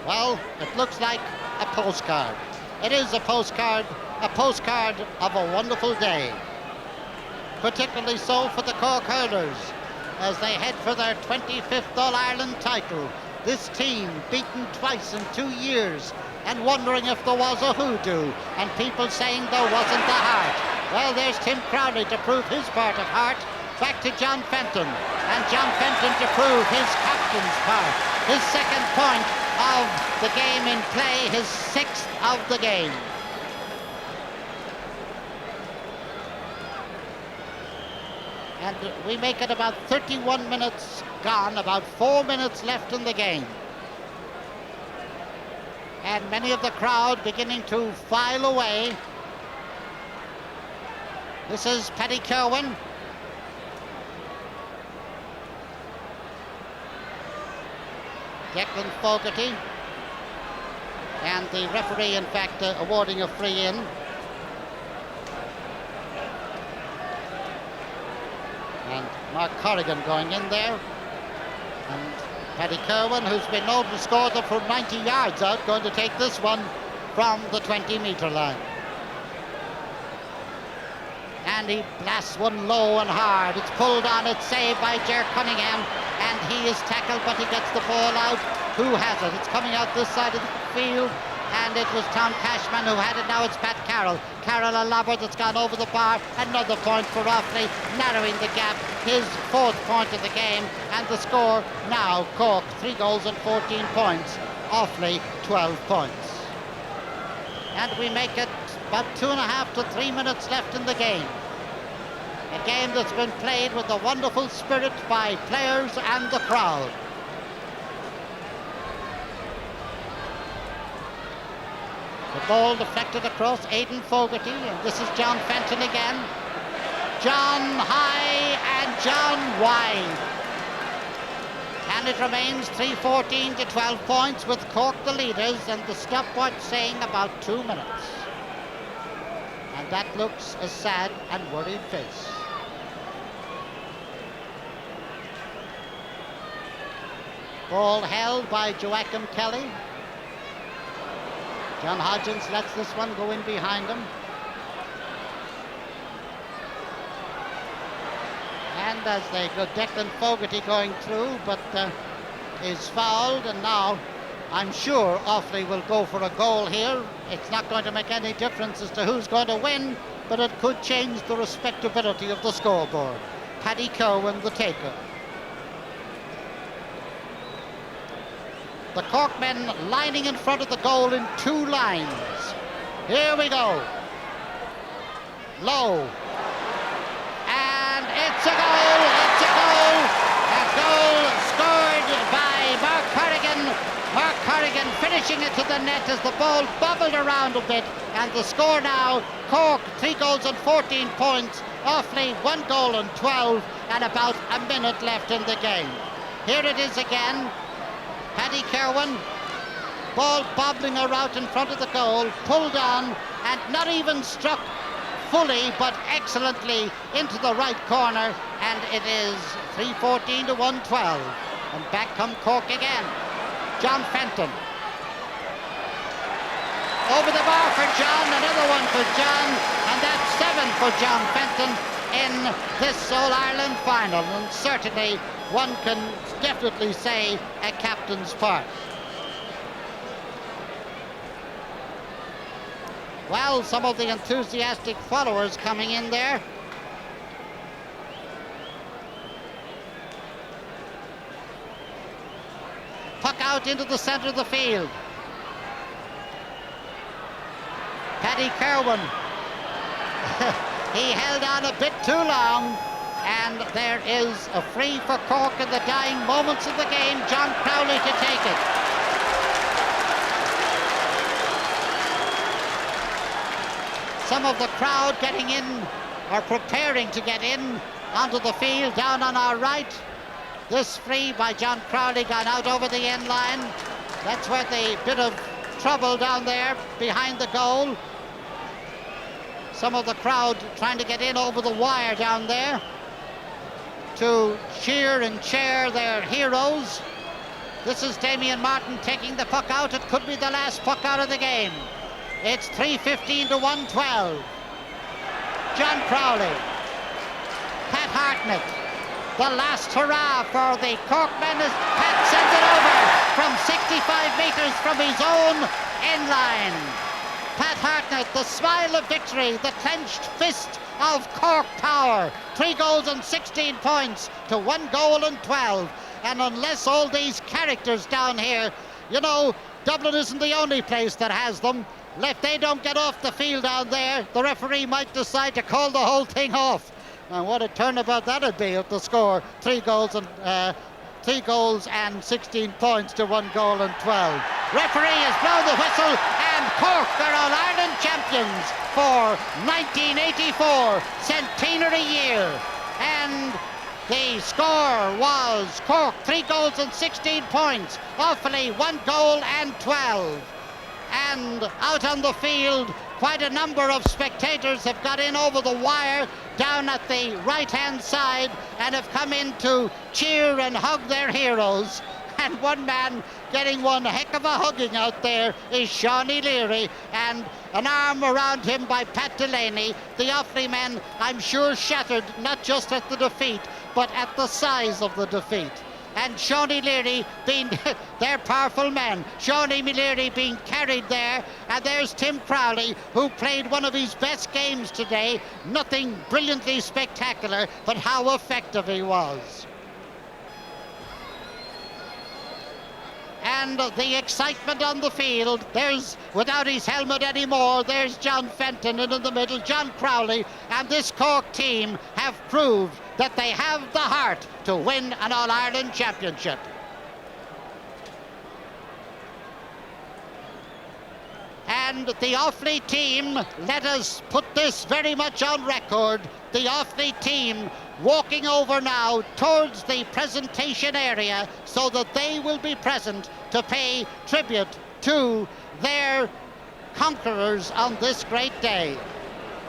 Well, it looks like a postcard. It is a postcard of a wonderful day. Particularly so for the Cork hurlers as they head for their 25th All-Ireland title. This team beaten twice in 2 years and wondering if there was a hoodoo, and people saying there wasn't the heart. Well, there's Tim Crowley to prove his part of heart. Back to John Fenton, and John Fenton to prove his captain's part. His 2nd point of the game in play, his 6th of the game. And we make it about 31 minutes gone, about 4 minutes left in the game. And many of the crowd beginning to file away. This is Paddy Kerwin. Declan Fogarty. And the referee, in fact, awarding a free in. And Mark Corrigan going in there. And Paddy Kerwin, who's been known to score them from 90 yards out, going to take this one from the 20-metre line. And he blasts one low and hard. It's pulled on, it's saved by Ger Cunningham, and he is tackled, but he gets the ball out. Who has it? It's coming out this side of the field, and it was Tom Cashman who had it. Now it's Pat Carroll. Carroll, a lobber that's gone over the bar. Another point for Offaly, narrowing the gap. His 4th point of the game, and the score now, Cork, 3 goals and 14 points. Offaly, 12 points. And we make it about 2.5 to 3 minutes left in the game. A game that's been played with a wonderful spirit by players and the crowd. The ball deflected across Aidan Fogarty, and this is John Fenton again. John high and John wide. And it remains 3:14 to 12 points with Cork the leaders and the stopwatch saying about 2 minutes. And that looks a sad and worried face. Ball held by Joachim Kelly. John Hodgins lets this one go in behind him. And as they go, Declan Fogarty going through, but is fouled, and now I'm sure Offaly will go for a goal here. It's not going to make any difference as to who's going to win, but it could change the respectability of the scoreboard. Paddy Kerwin, the taker. The Cork men lining in front of the goal in 2 lines. Here we go. Low. And it's a goal! It's a goal! A goal scored by Mark Corrigan. Mark Corrigan finishing it to the net as the ball bobbled around a bit. And the score now, Cork 3 goals and 14 points. Offaly 1 goal and 12, and about a minute left in the game. Here it is again. Paddy Kerwin, ball bobbling around in front of the goal, pulled on and not even struck fully but excellently into the right corner, and it is 3:14 to 1:12. And back come Cork again. John Fenton. Over the bar for John, another one for John, and that's 7 for John Fenton in this All-Ireland final, and certainly one can definitely say a captain's part. Well, some of the enthusiastic followers coming in there. Puck out into the centre of the field. Paddy Kerwin. He held on a bit too long, and there is a free for Cork in the dying moments of the game. John Crowley to take it. Some of the crowd getting in, or preparing to get in onto the field down on our right. This free by John Crowley gone out over the end line. That's where the bit of trouble down there behind the goal. Some of the crowd trying to get in over the wire down there to cheer and cheer their heroes. This is Damien Martin taking the puck out. It could be the last puck out of the game. It's 3:15 to 1:12. John Crowley. Pat Hartnett. The last hurrah for the Cork men as Pat sends it over from 65 metres from his own end line. Pat Hartnett, the smile of victory, the clenched fist of Cork power. 3 goals and 16 points to 1 goal and 12. And unless all these characters down here, you know, Dublin isn't the only place that has them. If they don't get off the field down there, the referee might decide to call the whole thing off. And what a turnabout that'd be if the score 3 goals and 16 points to 1 goal and 12. Referee has blown the whistle, and Cork are All-Ireland champions for 1984, centenary year. And the score was Cork 3 goals and 16 points, Offaly 1 goal and 12. And out on the field, quite a number of spectators have got in over the wire down at the right-hand side and have come in to cheer and hug their heroes. And one man getting one heck of a hugging out there is Shawnee Leary, and an arm around him by Pat Delaney. The Offaly men, I'm sure, shattered not just at the defeat, but at the size of the defeat. And Shawnee Leary being their powerful men. Shawnee Leary being carried there. And there's Tim Crowley, who played one of his best games today. Nothing brilliantly spectacular, but how effective he was. And the excitement on the field, there's, without his helmet anymore, there's John Fenton, and in the middle, John Crowley, and this Cork team have proved that they have the heart to win an All-Ireland championship. And the Offaly team, let us put this very much on record, the Offaly team walking over now towards the presentation area so that they will be present to pay tribute to their conquerors on this great day.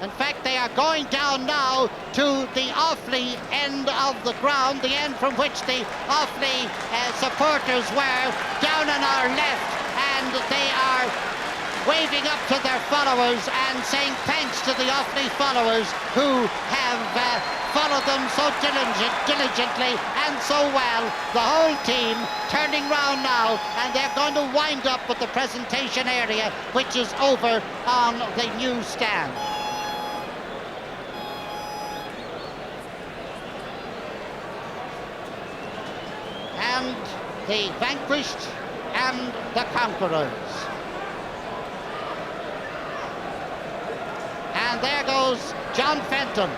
In fact, they are going down now to the Offaly end of the ground, the end from which the Offaly supporters were, down on our left, and they are waving up to their followers and saying thanks to the Offaly followers who have followed them so diligently and so well. The whole team turning round now, and they're going to wind up with the presentation area, which is over on the new stand. And the vanquished and the conquerors. And there goes John Fenton.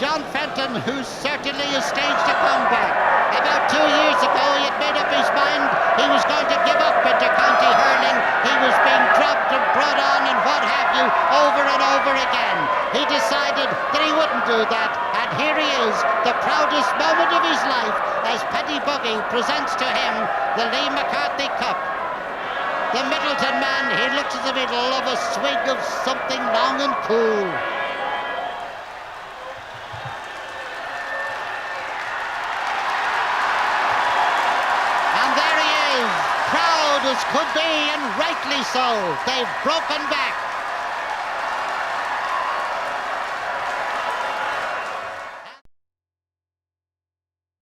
John Fenton, who certainly has staged a comeback. About 2 years ago, he had made up his mind he was going to give up inter-county hurling. He was being dropped and brought on and what have you over and over again. He decided that he wouldn't do that, and here he is, the proudest moment of his life, as Paddy Buggy presents to him the Lee McCarthy Cup. The Middleton man, he looks as if he'd love a swig of something long and cool. And there he is, proud as could be, and rightly so. They've broken back.